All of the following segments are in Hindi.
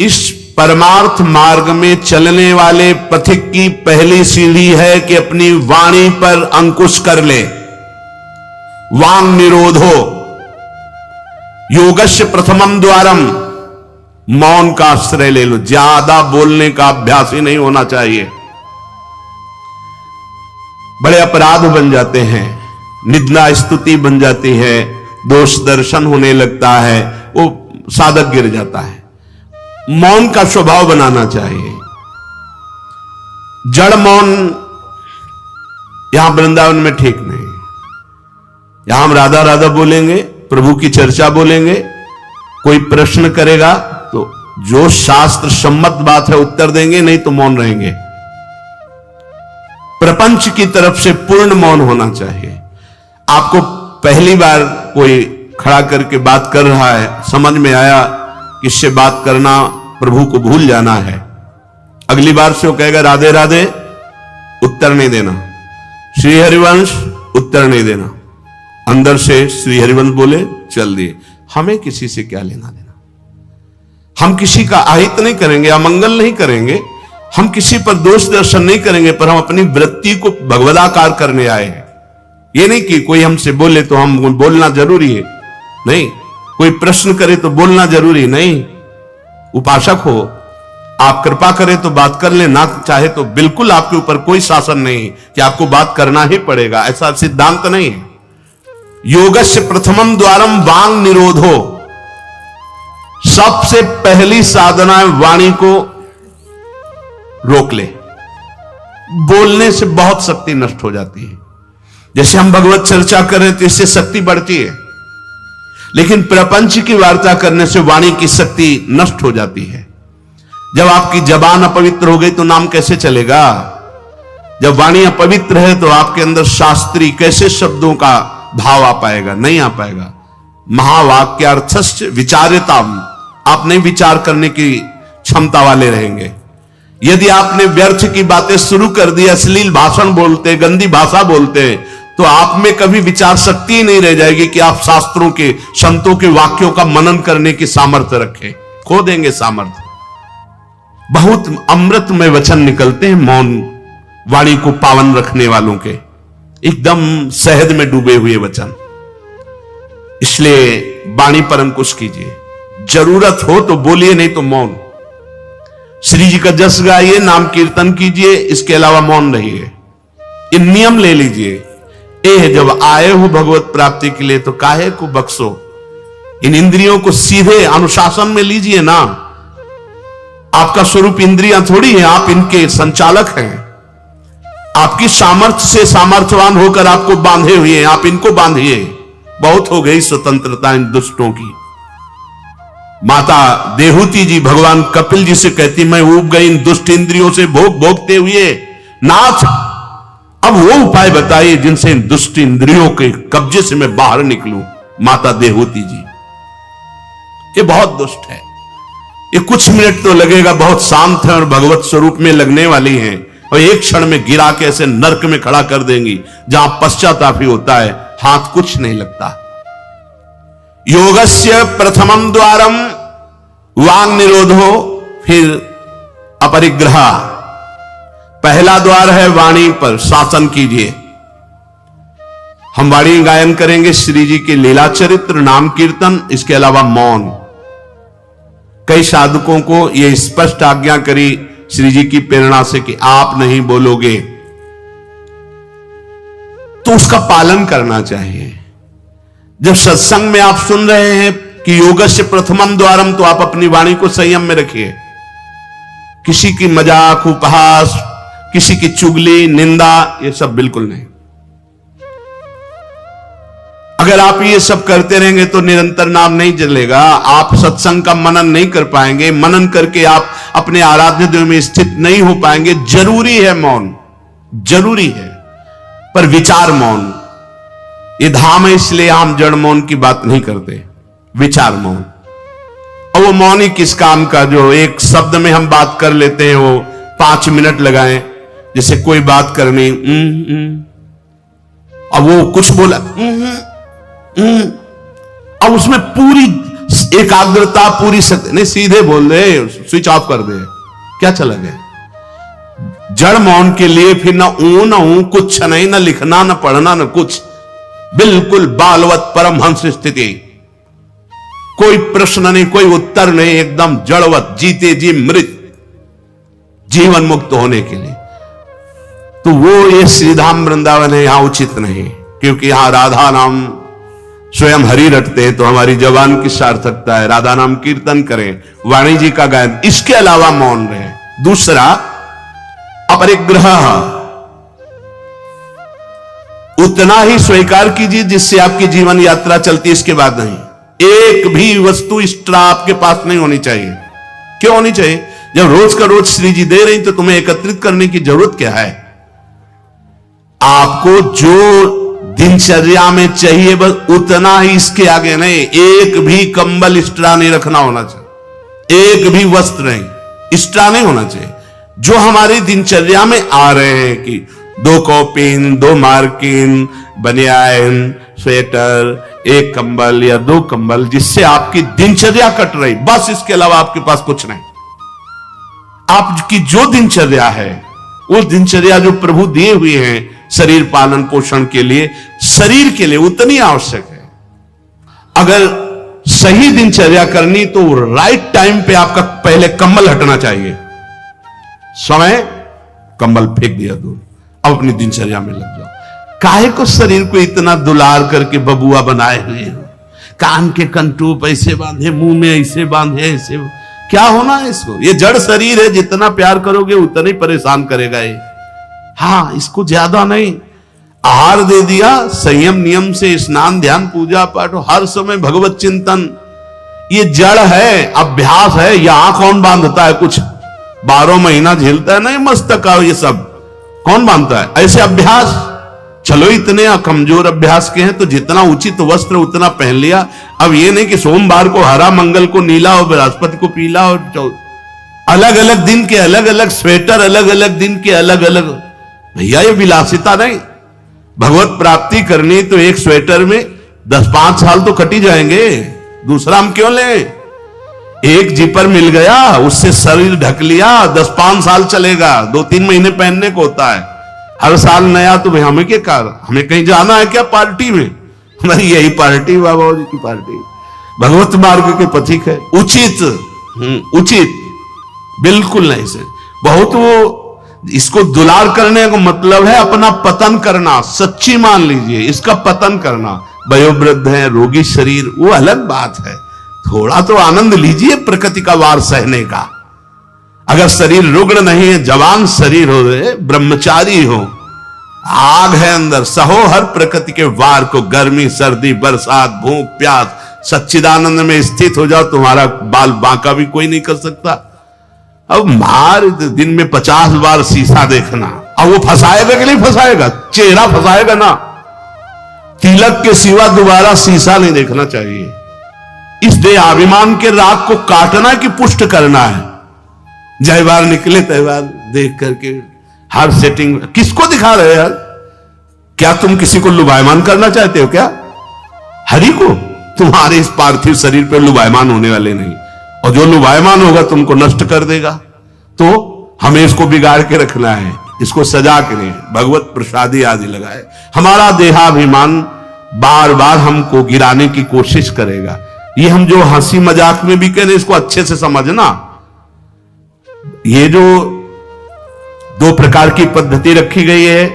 इस परमार्थ मार्ग में चलने वाले पथिक की पहली सीढ़ी है कि अपनी वाणी पर अंकुश कर ले। वांग निरोधो योगस्य प्रथमम द्वारम। मौन का आश्रय ले लो। ज्यादा बोलने का अभ्यास ही नहीं होना चाहिए। बड़े अपराध बन जाते हैं, निंदा स्तुति बन जाती है, दोष दर्शन होने लगता है, वो साधक गिर जाता है। मौन का स्वभाव बनाना चाहिए। जड़ मौन यहां वृंदावन में ठीक नहीं। यहां हम राधा राधा बोलेंगे, प्रभु की चर्चा बोलेंगे, कोई प्रश्न करेगा तो जो शास्त्र सम्मत बात है उत्तर देंगे, नहीं तो मौन रहेंगे। प्रपंच की तरफ से पूर्ण मौन होना चाहिए। आपको पहली बार कोई खड़ा करके बात कर रहा है, समझ में आया किससे बात करना, प्रभु को भूल जाना है, अगली बार से वो कहेगा राधे राधे, उत्तर नहीं देना। श्री हरिवंश, उत्तर नहीं देना। अंदर से श्री हरिवंश बोले, चल दिए। हमें किसी से क्या लेना देना। हम किसी का अहित नहीं करेंगे, अमंगल नहीं करेंगे, हम किसी पर दोष दर्शन नहीं करेंगे, पर हम अपनी वृत्ति को भगवदाकार करने आए हैं। ये नहीं कि कोई हमसे बोले तो हम बोलना जरूरी है, नहीं। कोई प्रश्न करे तो बोलना जरूरी नहीं। उपासक हो, आप कृपा करें तो बात कर ले, ना चाहे तो बिल्कुल आपके ऊपर कोई शासन नहीं कि आपको बात करना ही पड़ेगा, ऐसा सिद्धांत नहीं है। योगस्य प्रथमम द्वारम वांग निरोधो। सबसे पहली साधना है वाणी को रोक ले। बोलने से बहुत शक्ति नष्ट हो जाती है। जैसे हम भगवत चर्चा करें तो इससे शक्ति बढ़ती है, लेकिन प्रपंच की वार्ता करने से वाणी की शक्ति नष्ट हो जाती है। जब आपकी जबान अपवित्र हो गई तो नाम कैसे चलेगा? जब वाणी अपवित्र है तो आपके अंदर शास्त्री कैसे शब्दों का भाव आ पाएगा? नहीं आ पाएगा। महावाक्यार्थस्य विचार्यताम। आप नहीं विचार करने की क्षमता वाले रहेंगे। यदि आपने व्यर्थ की बातें शुरू कर दी, अश्लील भाषण बोलते, गंदी भाषा बोलते, तो आप में कभी विचार शक्ति ही नहीं रह जाएगी कि आप शास्त्रों के, संतों के वाक्यों का मनन करने की सामर्थ्य रखें। खो देंगे सामर्थ्य। बहुत अमृतमय वचन निकलते हैं मौन वाणी को पावन रखने वालों के, एकदम शहद में डूबे हुए वचन। इसलिए वाणी पर अंकुश कीजिए। जरूरत हो तो बोलिए, नहीं तो मौन। श्री जी का जस गाइए, नाम कीर्तन कीजिए, इसके अलावा मौन रहिए। इन नियम ले लीजिए। जब आए हो भगवत प्राप्ति के लिए तो काहे को बख्शो। इन इंद्रियों को सीधे अनुशासन में लीजिए ना। आपका स्वरूप इंद्रियां थोड़ी है, आप इनके संचालक हैं। आपकी सामर्थ्य से सामर्थ्यवान होकर आपको बांधे हुए हैं, आप इनको बांधिए। बहुत हो गई स्वतंत्रता इन दुष्टों की। माता देहूती जी भगवान कपिल जी से कहती, मैं ऊब गई इन दुष्ट इंद्रियों से भोगते हुए। नाथ, अब वो उपाय बताइए जिनसे इन दुष्ट इंद्रियों के कब्जे से मैं बाहर निकलूं। माता देहूती जी, ये बहुत दुष्ट है। ये कुछ मिनट तो लगेगा, बहुत शांत है और भगवत स्वरूप में लगने वाली हैं, और एक क्षण में गिरा के ऐसे नरक में खड़ा कर देंगी जहां पश्चाताप ही होता है, हाथ कुछ नहीं लगता। योगस्य प्रथमम द्वारम वांग निरोधो, फिर अपरिग्रह। पहला द्वार है वाणी पर शासन कीजिए। हम वाणी गायन करेंगे, श्री जी के लीला चरित्र, नाम कीर्तन, इसके अलावा मौन। कई साधकों को यह स्पष्ट आज्ञा करी श्री जी की प्रेरणा से कि आप नहीं बोलोगे, तो उसका पालन करना चाहिए। जब सत्संग में आप सुन रहे हैं कि योगस्य प्रथमम द्वारम, तो आप अपनी वाणी को संयम में रखिए। किसी की मजाक, उपहास, किसी की चुगली, निंदा, ये सब बिल्कुल नहीं। अगर आप ये सब करते रहेंगे तो निरंतर नाम नहीं चलेगा। आप सत्संग का मनन नहीं कर पाएंगे। मनन करके आप अपने आराध्य देव में स्थित नहीं हो पाएंगे। जरूरी है मौन, जरूरी है, पर विचार मौन। ये धाम है, इसलिए हम जड़ मौन की बात नहीं करते, विचार मौन। और वो मौन ही किस काम का जो एक शब्द में हम बात कर लेते हैं, वो 5 मिनट लगाएं। जैसे कोई बात करनी, अब वो कुछ बोला, अब उसमें पूरी एकाग्रता पूरी शक्ति नहीं, सीधे बोल दे, स्विच ऑफ कर दे, क्या चला गया। जड़ मौन के लिए फिर ना ऊ ना ऊ, कुछ नहीं, ना लिखना ना पढ़ना ना कुछ, बिल्कुल बालवत परमहंस स्थिति, कोई प्रश्न नहीं, कोई उत्तर नहीं, एकदम जड़वत, जीते जी मृत, जीवन मुक्त होने के लिए। तो वो ये श्रीधाम वृंदावन है, यहां उचित नहीं, क्योंकि यहां राधा नाम स्वयं हरि रटते हैं, तो हमारी जबान की सार्थकता है, राधा नाम कीर्तन करें, वाणी जी का गायन, इसके अलावा मौन रहे। दूसरा, अपरिग्रह, उतना ही स्वीकार कीजिए जिससे आपकी जीवन यात्रा चलती है, इसके बाद नहीं। एक भी वस्तु एक्स्ट्रा आपके पास नहीं होनी चाहिए। क्यों होनी चाहिए? जब रोज का रोज श्री जी दे रही तो तुम्हें एकत्रित करने की जरूरत क्या है? आपको जो दिनचर्या में चाहिए बस उतना ही, इसके आगे नहीं। एक भी कंबल एक्स्ट्रा नहीं रखना होना चाहिए, एक भी वस्त्र नहीं एक्स्ट्रा नहीं होना चाहिए। जो हमारी दिनचर्या में आ रहे हैं कि 2 कॉपिन, 2 मार्किन, बनियान, स्वेटर, 1 कंबल या 2 कंबल, जिससे आपकी दिनचर्या कट रही, बस इसके अलावा आपके पास कुछ नहीं। आपकी जो दिनचर्या है वो दिनचर्या जो प्रभु दिए हुए हैं शरीर पालन पोषण के लिए, शरीर के लिए उतनी आवश्यक है। अगर सही दिनचर्या करनी तो राइट टाइम पे आपका पहले कंबल हटना चाहिए। समय कंबल फेंक दिया दूर, अब अपनी दिनचर्या में लग जाओ। काहे को शरीर को इतना दुलार करके बबुआ बनाए हुए हो, कान के कंटूप ऐसे बांधे, मुंह में ऐसे बांधे, ऐसे क्या होना है इसको? ये जड़ शरीर है, जितना प्यार करोगे उतना ही परेशान करेगा ये। हाँ, इसको ज्यादा नहीं, आहार दे दिया, संयम नियम से स्नान ध्यान पूजा पाठ, हर समय भगवत चिंतन, ये जड़ है, अभ्यास है। यहां कौन बांधता है कुछ? 12 महीना झेलता है नहीं मस्तक का, ये सब कौन बांधता है? ऐसे अभ्यास, चलो इतने कमजोर अभ्यास के हैं तो जितना उचित वस्त्र उतना पहन लिया। अब ये नहीं कि सोमवार को हरा, मंगल को नीला और बृहस्पति को पीला, और अलग अलग दिन के अलग अलग स्वेटर, अलग अलग दिन के अलग अलग। भैया ये विलासिता नहीं। भगवत प्राप्ति करनी तो एक स्वेटर में 10-5 साल तो कटी जाएंगे, दूसरा हम क्यों लें? एक जिपर मिल गया, उससे शरीर ढक लिया, 10-5 साल चलेगा, 2-3 महीने पहनने को होता है। हर साल नया तो भाई हमें क्या कार, हमें कहीं जाना है क्या पार्टी में? हमारी यही पार्टी, बाबा जी की पार्टी, भगवत मार्ग के पथिक है। उचित उचित बिल्कुल नहीं से बहुत, वो इसको दुलार करने का मतलब है अपना पतन करना। सच्ची मान लीजिए, इसका पतन करना। वयोवृद्ध है, रोगी शरीर, वो अलग बात है। थोड़ा तो आनंद लीजिए प्रकृति का वार सहने का। अगर शरीर रुग्ण नहीं है, जवान शरीर हो, ब्रह्मचारी हो, आग है अंदर, सहो हर प्रकृति के वार को, गर्मी सर्दी बरसात भूख प्यास, सच्चिदानंद में स्थित हो जाओ, तुम्हारा बाल बांका भी कोई नहीं कर सकता। अब मार दिन में 50 बार शीशा देखना, अब वो फंसाएगा कि नहीं फंसाएगा? चेहरा फंसाएगा ना। तिलक के सिवा दोबारा शीशा नहीं देखना चाहिए। इस देहाभिमान के राग को काटना कि पुष्ट करना है? जय बार निकले तय बार देख करके हर सेटिंग किसको दिखा रहे यार? क्या तुम किसी को लुभायमान करना चाहते हो क्या? हरि को? तुम्हारे इस पार्थिव शरीर पर लुभायमान होने वाले नहीं, और जो लुभायमान होगा तुमको नष्ट कर देगा। तो हमें इसको बिगाड़ के रखना है, इसको सजा के नहीं, भगवत प्रसादी आदि लगाए। हमारा देहाभिमान बार बार हमको गिराने की कोशिश करेगा। ये हम जो हंसी मजाक में भी कह रहे, इसको अच्छे से समझना। ये जो 2 प्रकार की पद्धति रखी गई है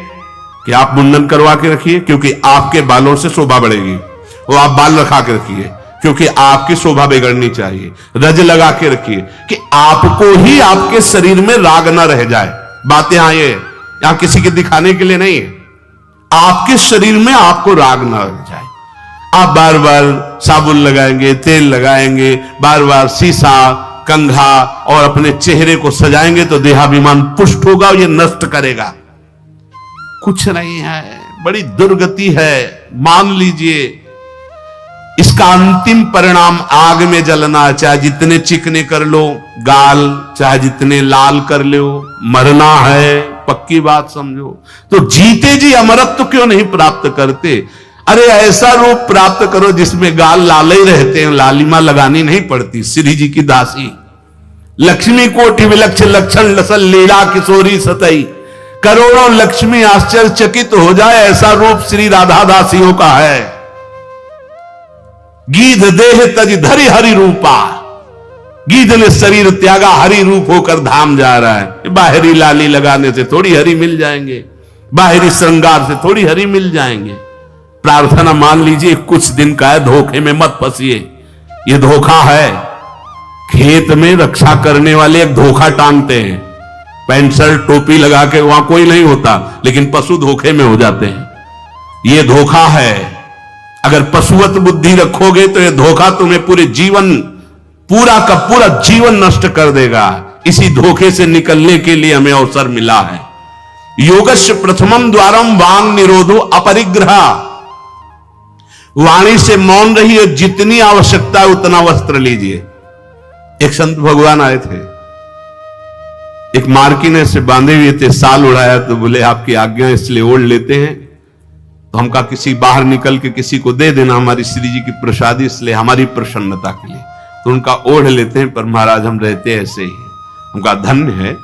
कि आप मुंडन करवा के रखिए क्योंकि आपके बालों से शोभा बढ़ेगी, और आप बाल रखा के रखिए क्योंकि आपकी शोभा बिगड़नी चाहिए। रज लगा के रखिए कि आपको ही आपके शरीर में राग ना रह जाए। बात यहां ये, यहां किसी के दिखाने के लिए नहीं है, आपके शरीर में आपको राग ना रह जाए। आप बार बार साबुन लगाएंगे, तेल लगाएंगे, बार बार शीशा कंघा और अपने चेहरे को सजाएंगे तो देहाभिमान पुष्ट होगा और ये नष्ट करेगा। कुछ नहीं है, बड़ी दुर्गति है, मान लीजिए। इसका अंतिम परिणाम आग में जलना, चाहे जितने चिकने कर लो गाल, चाहे जितने लाल कर लो, मरना है, पक्की बात समझो। तो जीते जी अमरत्व क्यों नहीं प्राप्त करते? अरे ऐसा रूप प्राप्त करो जिसमें गाल लाले ही रहते हैं, लालिमा लगानी नहीं पड़ती। श्री जी की दासी लक्ष्मी कोटि विलक्षण लक्षण लसल लीला किशोरी सतई, करोड़ों लक्ष्मी आश्चर्यचकित हो जाए ऐसा रूप श्री राधा दासियों का है। गीध देह तज धरि हरि रूपा, गीध ने शरीर त्यागा, हरि रूप होकर धाम जा रहा है। बाहरी लाली लगाने से थोड़ी हरि मिल जाएंगे, बाहरी श्रृंगार से थोड़ी हरि मिल जाएंगे। प्रार्थना मान लीजिए कुछ दिन का है, धोखे में मत फंसिए, ये धोखा है। खेत में रक्षा करने वाले एक धोखा टांगते हैं, पैंट शर्ट टोपी लगा के, वहां कोई नहीं होता, लेकिन पशु धोखे में हो जाते हैं। ये धोखा है। अगर पशुवत बुद्धि रखोगे तो ये धोखा तुम्हें पूरे जीवन, पूरा का पूरा जीवन नष्ट कर देगा। इसी धोखे से निकलने के लिए हमें अवसर मिला है। योगस्य प्रथमम द्वारम वांग निरोधो अपरिग्रह, वाणी से मौन रहिए, जितनी आवश्यकता है उतना वस्त्र लीजिए। एक संत भगवान आए थे, एक मार्किन से बांधे हुए थे, साल उड़ाया, तो बोले आपकी आज्ञा इसलिए ओढ़ लेते हैं। तो हम कहा किसी बाहर निकल के किसी को दे देना, हमारी श्री जी की प्रसादी, इसलिए हमारी प्रसन्नता के लिए। तो उनका ओढ़ लेते हैं, पर महाराज हम रहते ऐसे ही। उनका धन्य है,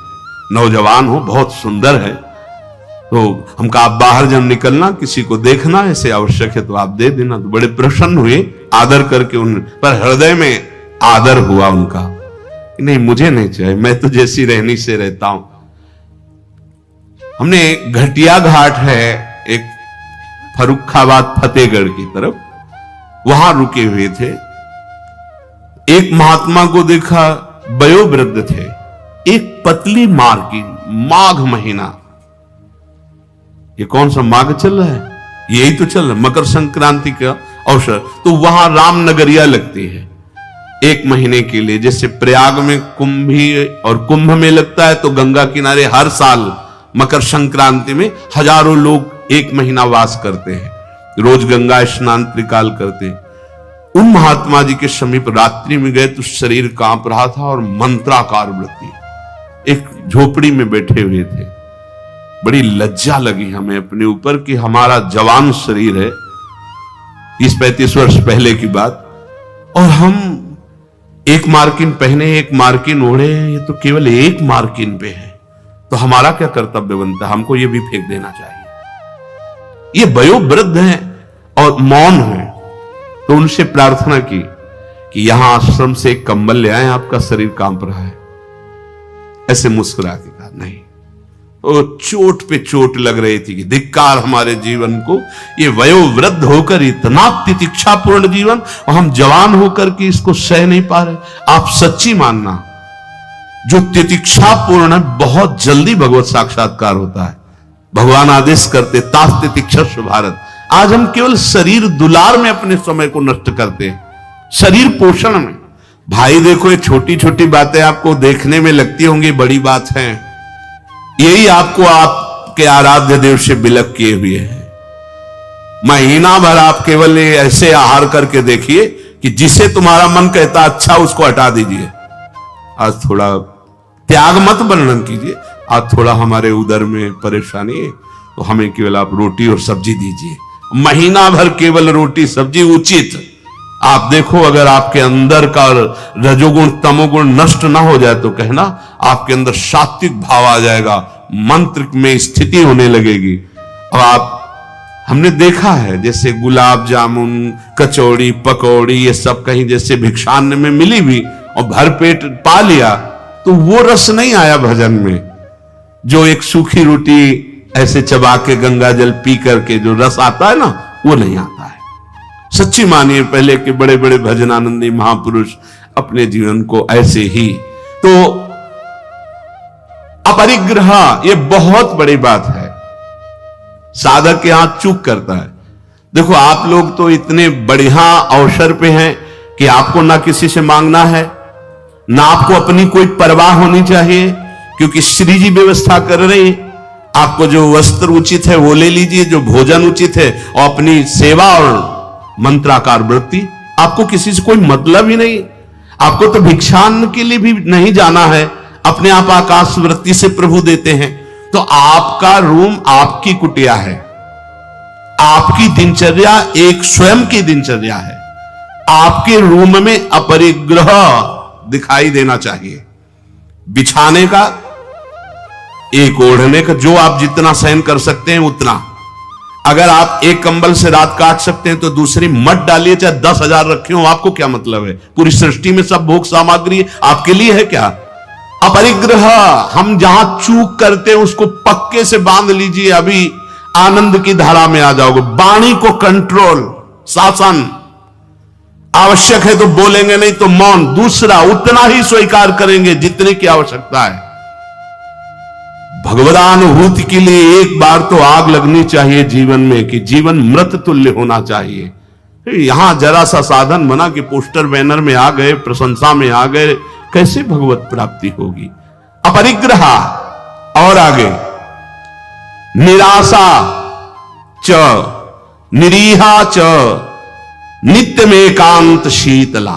नौजवान हो, बहुत सुंदर है। तो हम कहा आप बाहर जब निकलना किसी को देखना ऐसे आवश्यक है तो आप दे देना। तो बड़े प्रसन्न हुए, आदर करके उन पर हृदय में आदर हुआ उनका, नहीं मुझे नहीं चाहिए, मैं तो जैसी रहनी से रहता हूं। हमने घटिया घाट है एक फर्रुखाबाद फतेहगढ़ की तरफ, वहां रुके हुए थे। एक महात्मा को देखा, वयोवृद्ध थे, एक पतली मार्किन, माघ महीना, ये कौन सा माघ चल रहा है, यही तो चल रहा है, मकर संक्रांति का अवसर। तो वहां रामनगरिया लगती है 1 महीने के लिए, जैसे प्रयाग में कुंभी और कुंभ में लगता है, तो गंगा किनारे हर साल मकर संक्रांति में हजारों लोग 1 महीना वास करते हैं, रोज गंगा स्नान त्रिकाल करते हैं। उन महात्मा जी के समीप रात्रि में गए तो शरीर कांप रहा था और मंत्राकार वृत्ति, एक झोपड़ी में बैठे हुए थे। बड़ी लज्जा लगी हमें अपने ऊपर कि हमारा जवान शरीर है, 30-35 वर्ष पहले की बात, और हम 1 मार्किन पहने, 1 मार्किन ओढ़े, ये तो केवल 1 मार्किन पे है, तो हमारा क्या कर्तव्य बनता है, हमको ये भी फेंक देना चाहिए। ये वयोवृद्ध हैं और मौन हैं, तो उनसे प्रार्थना की कि यहां आश्रम से एक कंबल ले आए, आपका शरीर कांप रहा है। ऐसे मुस्कुरा के कहा नहीं, वो चोट पे चोट लग रही थी कि धिक्कार हमारे जीवन को, ये वयोवृद्ध होकर इतना तितिक्षापूर्ण जीवन, और हम जवान होकर के इसको सह नहीं पा रहे। आप सच्ची मानना, जो तितिक्षापूर्ण है बहुत जल्दी भगवत साक्षात्कार होता है। भगवान आदेश करते तास तितिक्षस्व भारत। आज हम केवल शरीर दुलार में अपने समय को नष्ट करते हैं, शरीर पोषण में। भाई देखो, ये छोटी छोटी बातें आपको देखने में लगती होंगी बड़ी बात है, यही आपको आपके आराध्य देव से विलग किए हुए है। महीना भर आप केवल ऐसे आहार करके देखिए कि जिसे तुम्हारा मन कहता अच्छा उसको हटा दीजिए। आज थोड़ा त्याग मत वर्णन कीजिए, आज थोड़ा हमारे उदर में परेशानी है तो हमें केवल आप रोटी और सब्जी दीजिए। महीना भर केवल रोटी सब्जी उचित। आप देखो, अगर आपके अंदर का रजोगुण तमोगुण नष्ट ना हो जाए तो कहना आपके अंदर सात्विक भाव आ जाएगा, मंत्र में स्थिति होने लगेगी। अब आप, हमने देखा है जैसे गुलाब जामुन, कचौड़ी, पकौड़ी, ये सब कहीं जैसे भिक्षान्न में मिली भी और भरपेट पा लिया, तो वो रस नहीं आया भजन में। जो एक सूखी रोटी ऐसे चबा के गंगा जल पी करके जो रस आता है ना, वो नहीं आता है। सच्ची मानिए, पहले के बड़े बड़े भजनानंदी महापुरुष अपने जीवन को ऐसे ही। तो अपरिग्रह ये बहुत बड़ी बात है, साधक यहां चूक करता है। देखो, आप लोग तो इतने बढ़िया अवसर पे हैं कि आपको ना किसी से मांगना है, ना आपको अपनी कोई परवाह होनी चाहिए, क्योंकि श्री जी व्यवस्था कर रही। आपको जो वस्त्र उचित है वो ले लीजिए, जो भोजन उचित है, और अपनी सेवा और मंत्राकार वृत्ति। आपको किसी से कोई मतलब ही नहीं। आपको तो भिक्षान्न के लिए भी नहीं जाना है, अपने आप आकाश वृत्ति से प्रभु देते हैं। तो आपका रूम आपकी कुटिया है, आपकी दिनचर्या एक स्वयं की दिनचर्या है। आपके रूम में अपरिग्रह दिखाई देना चाहिए। बिछाने का, एक ओढ़ने का, जो आप जितना सहन कर सकते हैं उतना। अगर आप एक कंबल से रात काट सकते हैं तो दूसरी मत डालिए, चाहे 10,000 रखे हो, आपको क्या मतलब है? पूरी सृष्टि में सब भोग सामग्री आपके लिए है क्या? अपरिग्रह, हम जहां चूक करते हैं उसको पक्के से बांध लीजिए, अभी आनंद की धारा में आ जाओगे। वाणी को कंट्रोल, शासन, आवश्यक है तो बोलेंगे, नहीं तो मौन। दूसरा, उतना ही स्वीकार करेंगे जितने की आवश्यकता है। भगवदानुभूति के लिए एक बार तो आग लगनी चाहिए जीवन में, कि जीवन मृत तुल्य होना चाहिए। यहां जरा सा साधन बना कि पोस्टर बैनर में आ गए, प्रशंसा में आ गए, कैसे भगवत प्राप्ति होगी? अपरिग्रह। और आगे, निराशा च निरीहा च नित्यमेकांत शीतला।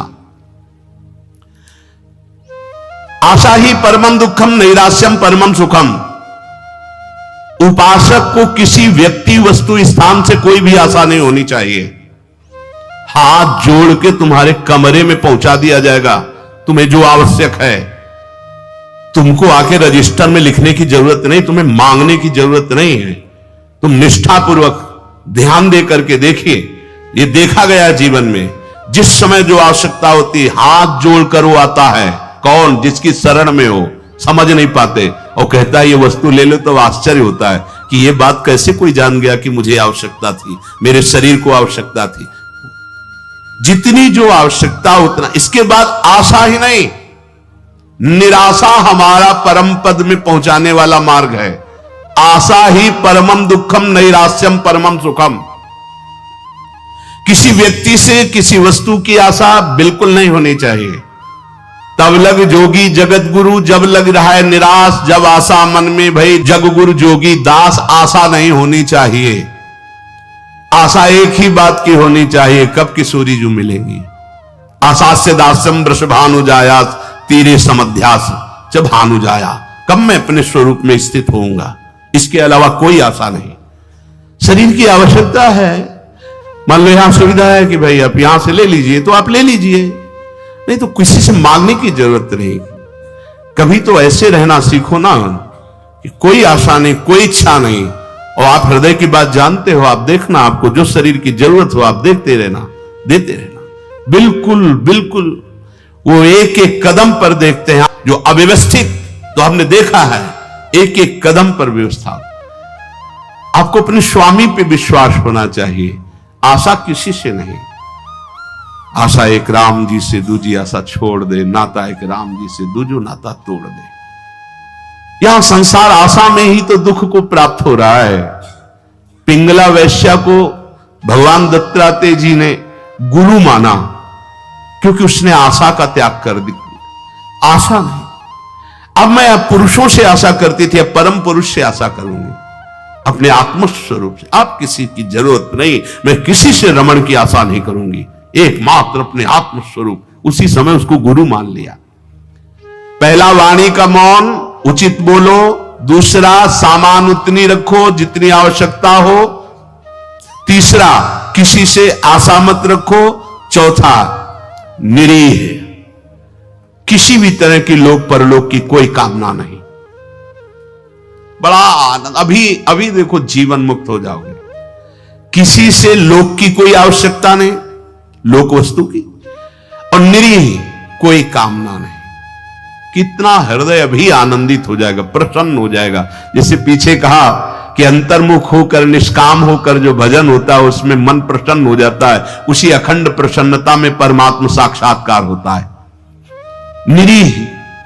आशा ही परमं दुखम, नैराश्यम परमं सुखम। उपासक को किसी व्यक्ति, वस्तु, स्थान से कोई भी आशा नहीं होनी चाहिए। हाथ जोड़ के तुम्हारे कमरे में पहुंचा दिया जाएगा तुम्हें जो आवश्यक है। तुमको आके रजिस्टर में लिखने की जरूरत नहीं, तुम्हें मांगने की जरूरत नहीं है। तुम निष्ठापूर्वक ध्यान दे करके देखिए, ये देखा गया जीवन में, जिस समय जो आवश्यकता होती है हाथ जोड़कर वो आता है। कौन? जिसकी शरण में हो, समझ नहीं पाते और कहता है ये वस्तु ले लो, तो आश्चर्य होता है कि ये बात कैसे कोई जान गया कि मुझे आवश्यकता थी, मेरे शरीर को आवश्यकता थी। जितनी जो आवश्यकता उतना। इसके बाद आशा ही नहीं, निराशा हमारा परम पद में पहुंचाने वाला मार्ग है। आशा ही परमम दुखम, नैराश्यम परमम सुखम। किसी व्यक्ति से, किसी वस्तु की आशा बिल्कुल नहीं होनी चाहिए। तब लग जोगी जगत गुरु, जब लग रहा है निराश, जब आशा मन में भई जग गुरु जोगी दास। आशा नहीं होनी चाहिए। आशा एक ही बात की होनी चाहिए, कब किशोरी जो मिलेंगी। आशा से दास्यम वृषभानु जाया, तीरे समध्यास जब भानु जाया। कब मैं अपने स्वरूप में स्थित होऊंगा, इसके अलावा कोई आशा नहीं। शरीर की आवश्यकता है। मान लो यहां सुविधा है कि भाई आप यहां से ले लीजिए, तो आप ले लीजिए, नहीं तो किसी से मांगने की जरूरत नहीं। कभी तो ऐसे रहना सीखो ना कि कोई आशा नहीं, कोई इच्छा नहीं, और आप हृदय की बात जानते हो। आप देखना, आपको जो शरीर की जरूरत हो आप देखते रहना, देते रहना। बिल्कुल बिल्कुल वो एक एक कदम पर देखते हैं। जो अव्यवस्थित, तो हमने देखा है, एक एक कदम पर व्यवस्था। आपको अपने स्वामी पे विश्वास होना चाहिए, आशा किसी से नहीं। आशा एक राम जी से दूजी आशा छोड़ दे, नाता एक राम जी से दूजो नाता तोड़ दे। यहां संसार आशा में ही तो दुख को प्राप्त हो रहा है। पिंगला वैश्या को भगवान दत्तात्रेय जी ने गुरु माना, क्योंकि उसने आशा का त्याग कर दी। आशा नहीं। अब मैं पुरुषों से आशा करती थी, अब परम पुरुष से आशा करूंगी, अपने आत्मस्वरूप से। अब किसी की जरूरत नहीं, मैं किसी से रमण की आशा नहीं करूंगी, एकमात्र अपने आत्मस्वरूप। उसी समय उसको गुरु मान लिया। पहला, वाणी का मौन, उचित बोलो। दूसरा, सामान उतनी रखो जितनी आवश्यकता हो। तीसरा, किसी से आशा मत रखो। चौथा, निरीह, किसी भी तरह की लोक परलोक की कोई कामना नहीं। बड़ा आनंद। अभी देखो, जीवन मुक्त हो जाओगे। किसी से लोक की कोई आवश्यकता नहीं, लोक वस्तु की, और निरीह, कोई कामना नहीं। कितना हृदय अभी आनंदित हो जाएगा, प्रसन्न हो जाएगा। जैसे पीछे कहा कि अंतर्मुख होकर, निष्काम होकर जो भजन होता है उसमें मन प्रसन्न हो जाता है। उसी अखंड प्रसन्नता में परमात्मा साक्षात्कार होता है। निरीह,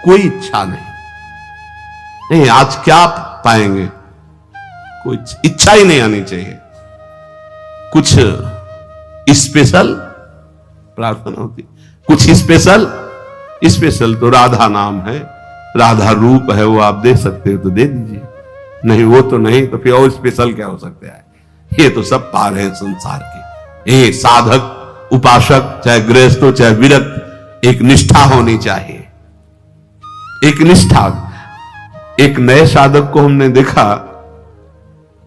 कोई इच्छा नहीं। आज क्या पाएंगे, कोई इच्छा ही नहीं आनी चाहिए। कुछ स्पेशल प्रार्थना होती, कुछ स्पेशल तो राधा नाम है, राधा रूप है, वो आप दे सकते हो तो दे दीजिए, नहीं वो तो नहीं, तो फिर और स्पेशल क्या हो सकता है? ये तो सब पार है संसार के। ये साधक, उपासक, चाहे गृहस्थ हो चाहे विरक्त, एक निष्ठा होनी चाहिए, एक निष्ठा। एक नए साधक को हमने देखा,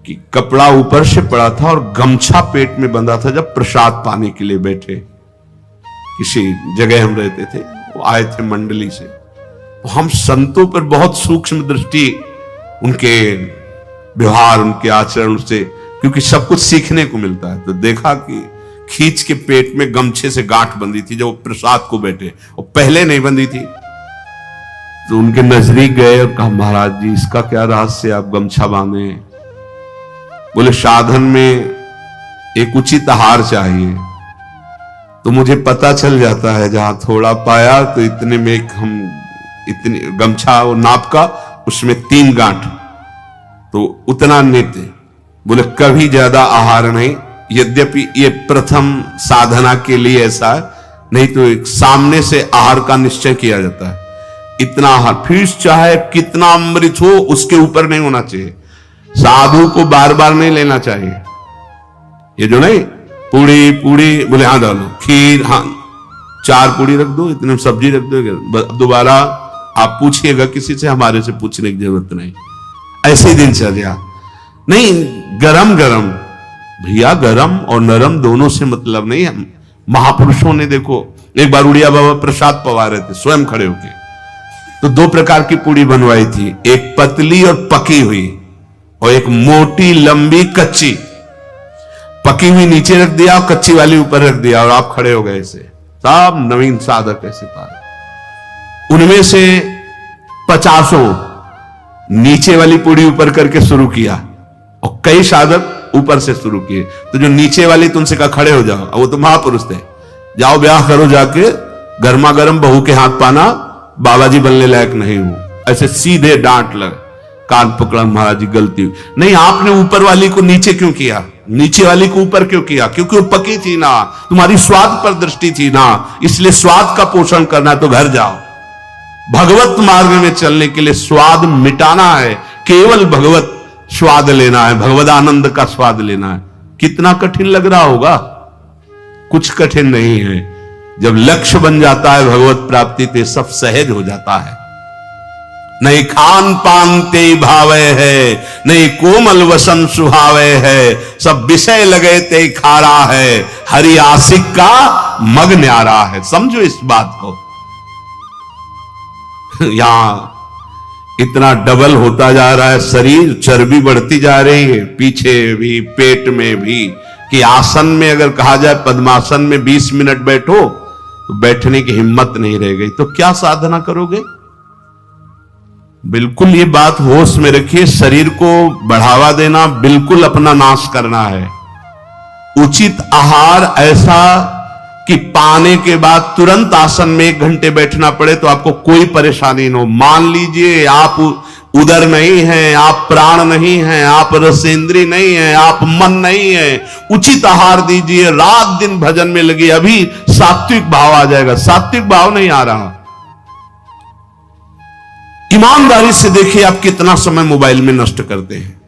कि कपड़ा ऊपर से पड़ा था और गमछा पेट में बंधा था। जब प्रसाद पाने के लिए बैठे, किसी जगह हम रहते थे, वो आए थे मंडली से, तो हम संतों पर बहुत सूक्ष्म दृष्टि, उनके व्यवहार, उनके आचरण से, क्योंकि सब कुछ सीखने को मिलता है, तो देखा कि खींच के पेट में गमछे से गांठ बंधी थी जब वो प्रसाद को बैठे, और पहले नहीं बंधी थी। तो उनके नजदीक गए और कहा, महाराज जी इसका क्या रहस्य, आप गमछा बांधे? बोले साधन में एक उचित आहार चाहिए, तो मुझे पता चल जाता है जहां थोड़ा पाया तो इतने में हम इतने गमछा वो नाप का, उसमें 3 गांठ, तो उतना नित्य। बोले कभी ज्यादा आहार नहीं, यद्यपि ये प्रथम साधना के लिए ऐसा है, नहीं तो एक सामने से आहार का निश्चय किया जाता है, इतना आहार, फिर चाहे कितना अमृत हो उसके ऊपर नहीं होना चाहिए। साधु को बार बार नहीं लेना चाहिए। ये जो नहीं पूड़ी पूड़ी, बोले हाँ डालो, खीर हाँ 4 पूड़ी रख दो, इतने सब्जी रख दो, दोबारा आप पूछिएगा किसी से, हमारे से पूछने की जरूरत नहीं। ऐसे दिनचर्या नहीं, गरम गरम भैया, गरम और नरम दोनों से मतलब नहीं। हम महापुरुषों ने देखो, एक बार उड़िया बाबा प्रसाद पवा रहे थे स्वयं खड़े होके, तो 2 प्रकार की पूड़ी बनवाई थी, एक पतली और पकी हुई, और एक मोटी लंबी कच्ची। पकी हुई नीचे रख दिया और कच्ची वाली ऊपर रख दिया, और आप खड़े हो गए ऐसे, सब नवीन साधक ऐसे पार। उनमें से 50 नीचे वाली पूड़ी ऊपर करके शुरू किया, और कई साधक ऊपर से शुरू किए। तो जो नीचे वाली तुमसे कहा खड़े हो जाओ, वो तो महापुरुष थे, जाओ ब्याह करो जाके, गर्मा गर्म बहू के हाथ पाना, बाबा जी बनने लायक नहीं हूं। ऐसे सीधे डांट लग, कान पकड़ा, महाराज जी गलती हुई। नहीं, आपने ऊपर वाली को नीचे क्यों किया, नीचे वाली को ऊपर क्यों किया? क्योंकि वो पकी थी ना, तुम्हारी स्वाद पर दृष्टि थी ना, इसलिए स्वाद का पोषण करना, तो घर जाओ। भगवत मार्ग में चलने के लिए स्वाद मिटाना है, केवल भगवत स्वाद लेना है, भगवत आनंद का स्वाद लेना है। कितना कठिन लग रहा होगा? कुछ कठिन नहीं है। जब लक्ष्य बन जाता है भगवत प्राप्ति, तो सब सहज हो जाता है। नहीं खान पान ते भावे है, नहीं कोमल वसन सुहावे है, सब विषय लगे ते खारा है, हरि आशिक का मग न्यारा है। समझो इस बात को। यहां इतना डबल होता जा रहा है शरीर, चर्बी बढ़ती जा रही है, पीछे भी पेट में भी, कि आसन में अगर कहा जाए पद्मासन में 20 मिनट बैठो तो बैठने की हिम्मत नहीं रह गई, तो क्या साधना करोगे? बिल्कुल ये बात होश में रखिए, शरीर को बढ़ावा देना बिल्कुल अपना नाश करना है। उचित आहार ऐसा कि पाने के बाद तुरंत आसन में 1 घंटे बैठना पड़े तो आपको कोई परेशानी न हो। मान लीजिए आप उदर नहीं है, आप प्राण नहीं है, आप रसेंद्री नहीं है, आप मन नहीं है, उचित आहार दीजिए, रात दिन भजन में लगी, अभी सात्विक भाव आ जाएगा। सात्विक भाव नहीं आ रहा। ईमानदारी से देखिए आप कितना समय मोबाइल में नष्ट करते हैं,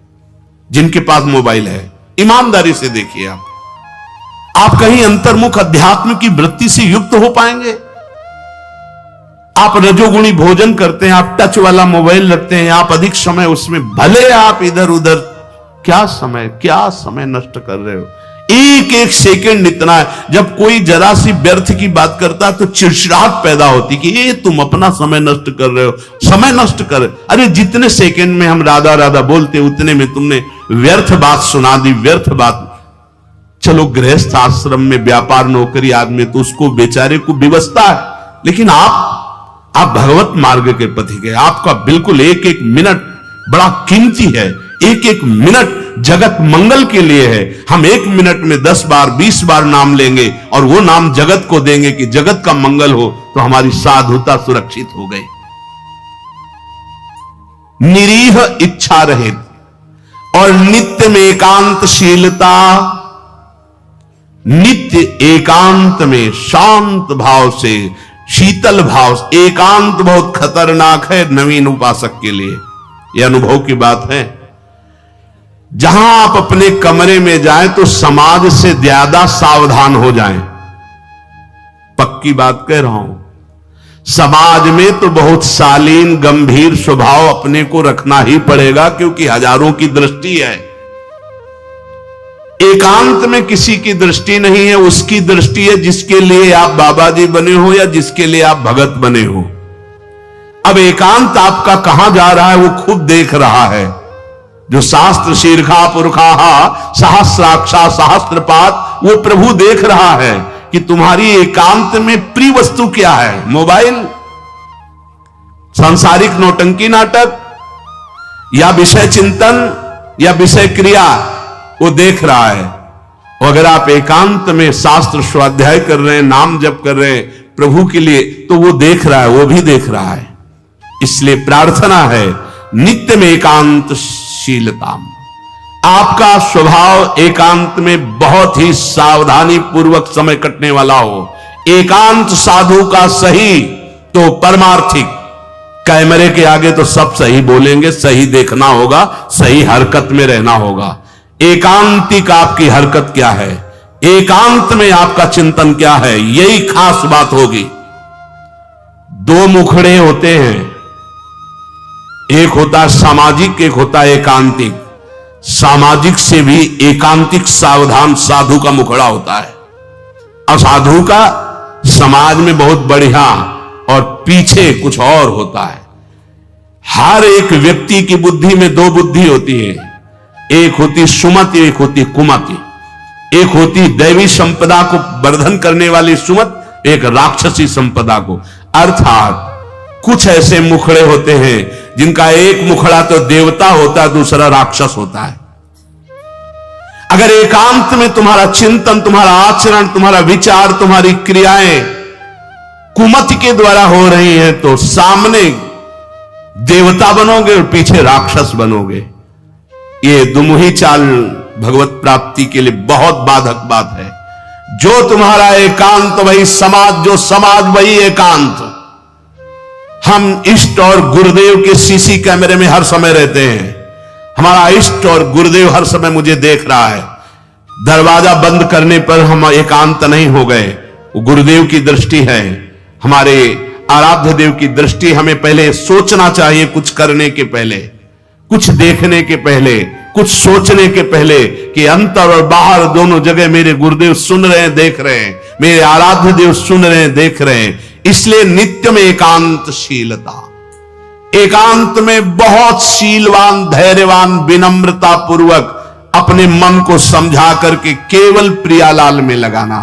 जिनके पास मोबाइल है। ईमानदारी से देखिए आप कहीं अंतर्मुख अध्यात्म की वृत्ति से युक्त हो पाएंगे? आप रजोगुणी भोजन करते हैं, आप टच वाला मोबाइल रखते हैं, आप अधिक समय उसमें, भले आप इधर उधर, क्या समय नष्ट कर रहे हो। एक एक सेकंड इतना है। जब कोई जरा सी व्यर्थ की बात करता तो चिड़चिड़ाहट पैदा होती कि ये तुम अपना समय नष्ट कर रहे हो, समय नष्ट कर। अरे जितने सेकंड में हम राधा राधा बोलते उतने में तुमने व्यर्थ बात सुना दी, व्यर्थ बात। चलो गृहस्थ आश्रम में व्यापार नौकरी आदमी तो उसको बेचारे को विवशता है, लेकिन आप भगवत मार्ग के पथिक है। आपका बिल्कुल एक एक मिनट बड़ा कीमती है, एक एक मिनट जगत मंगल के लिए है। हम 1 मिनट में 10 बार 20 बार नाम लेंगे और वो नाम जगत को देंगे कि जगत का मंगल हो, तो हमारी साधुता सुरक्षित हो गई। निरीह इच्छा रहित और नित्य में एकांतशीलता, नित्य एकांत में शांत भाव से, शीतल भाव से। एकांत बहुत खतरनाक है नवीन उपासक के लिए, यह अनुभव की बात है। जहां आप अपने कमरे में जाएं तो समाज से ज्यादा सावधान हो जाएं। पक्की बात कह रहा हूं। समाज में तो बहुत शालीन गंभीर स्वभाव अपने को रखना ही पड़ेगा, क्योंकि हजारों की दृष्टि है। एकांत में किसी की दृष्टि नहीं है, उसकी दृष्टि है जिसके लिए आप बाबा जी बने हो या जिसके लिए आप भगत बने हो। अब एकांत आपका कहां जा रहा है वो खुद देख रहा है। जो शास्त्र शीर्षा पुरखा सहस्राक्षा सहस्त्रपात, वो प्रभु देख रहा है कि तुम्हारी एकांत में प्रिय वस्तु क्या है। मोबाइल, सांसारिक नौटंकी नाटक, या विषय चिंतन, या विषय क्रिया, वो देख रहा है। और अगर आप एकांत में शास्त्र स्वाध्याय कर रहे हैं, नाम जप कर रहे हैं प्रभु के लिए, तो वो देख रहा है, वो भी देख रहा है। इसलिए प्रार्थना है नित्य में एकांतशीलता। आपका स्वभाव एकांत में बहुत ही सावधानी पूर्वक समय कटने वाला हो। एकांत साधु का सही तो परमार्थिक। कैमरे के आगे तो सब सही बोलेंगे, सही देखना होगा, सही हरकत में रहना होगा। एकांतिक आपकी हरकत क्या है, एकांत में आपका चिंतन क्या है, यही खास बात होगी। दो मुखड़े होते हैं, एक होता है सामाजिक, एक होता है एकांतिक। सामाजिक से भी एकांतिक सावधान साधु का मुखड़ा होता है। असाधु का समाज में बहुत बढ़िया और पीछे कुछ और होता है। हर एक व्यक्ति की बुद्धि में दो बुद्धि होती है, एक होती सुमति, एक होती कुमति। एक होती दैवी संपदा को वर्धन करने वाली सुमत, एक राक्षसी संपदा को। अर्थात कुछ ऐसे मुखड़े होते हैं जिनका एक मुखड़ा तो देवता होता है, दूसरा राक्षस होता है। अगर एकांत में तुम्हारा चिंतन, तुम्हारा आचरण, तुम्हारा विचार, तुम्हारी क्रियाएं कुमति के द्वारा हो रही हैं, तो सामने देवता बनोगे और पीछे राक्षस बनोगे। ये दुमुही चाल भगवत प्राप्ति के लिए बहुत बाधक बात है। जो तुम्हारा एकांत वही समाज, जो समाज वही एकांत। हम इष्ट और गुरुदेव के सीसी कैमरे में हर समय रहते हैं। हमारा इष्ट और गुरुदेव हर समय मुझे देख रहा है। दरवाजा बंद करने पर हम एकांत नहीं हो गए, वो गुरुदेव की दृष्टि है, हमारे आराध्य देव की दृष्टि। हमें पहले सोचना चाहिए, कुछ करने के पहले, कुछ देखने के पहले, कुछ सोचने के पहले, कि अंतर और बाहर दोनों जगह मेरे गुरुदेव सुन रहे हैं, देख रहे हैं, मेरे आराध्य देव सुन रहे हैं, देख रहे हैं। इसलिए नित्य में एकांतशीलता, एकांत में बहुत शीलवान, धैर्यवान, विनम्रता पूर्वक अपने मन को समझा करके केवल प्रियालाल में लगाना।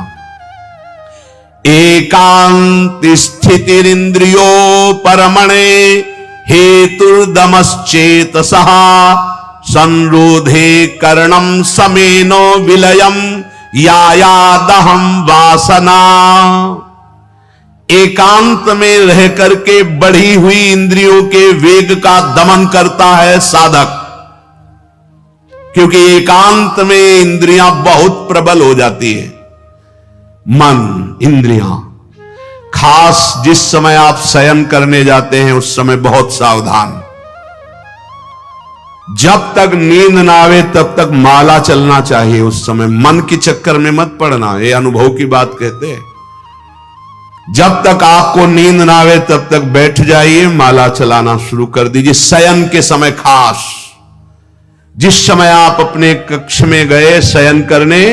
एकांत स्थितिरिंद्रियो परमणे हेतुर्दमश्चेतसः संरोधे करणम समेनो विलयम यायादहम वासना। एकांत में रह करके बढ़ी हुई इंद्रियों के वेग का दमन करता है साधक, क्योंकि एकांत में इंद्रियां बहुत प्रबल हो जाती है। मन, इंद्रियां, खास जिस समय आप शयन करने जाते हैं उस समय बहुत सावधान। जब तक नींद ना आवे तब तक माला चलना चाहिए। उस समय मन के चक्कर में मत पड़ना, ये अनुभव की बात कहते हैं। जब तक आपको नींद ना आवे तब तक बैठ जाइए, माला चलाना शुरू कर दीजिए। शयन के समय खास, जिस समय आप अपने कक्ष में गए शयन करने,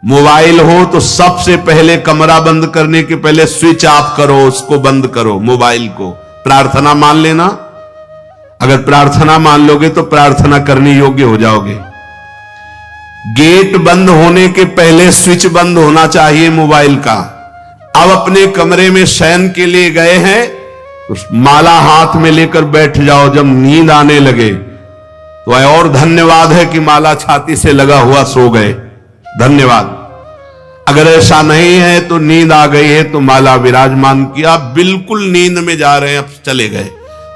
मोबाइल हो तो सबसे पहले कमरा बंद करने के पहले स्विच ऑफ करो, उसको बंद करो मोबाइल को। प्रार्थना मान लेना, अगर प्रार्थना मान लोगे तो प्रार्थना करने योग्य हो जाओगे। गेट बंद होने के पहले स्विच बंद होना चाहिए मोबाइल का। अब अपने कमरे में शयन के लिए गए हैं तो माला हाथ में लेकर बैठ जाओ। जब नींद आने लगे तो और धन्यवाद है कि माला छाती से लगा हुआ सो गए, धन्यवाद। अगर ऐसा नहीं है तो नींद आ गई है तो माला विराजमान किया, बिल्कुल नींद में जा रहे हैं, अब चले गए।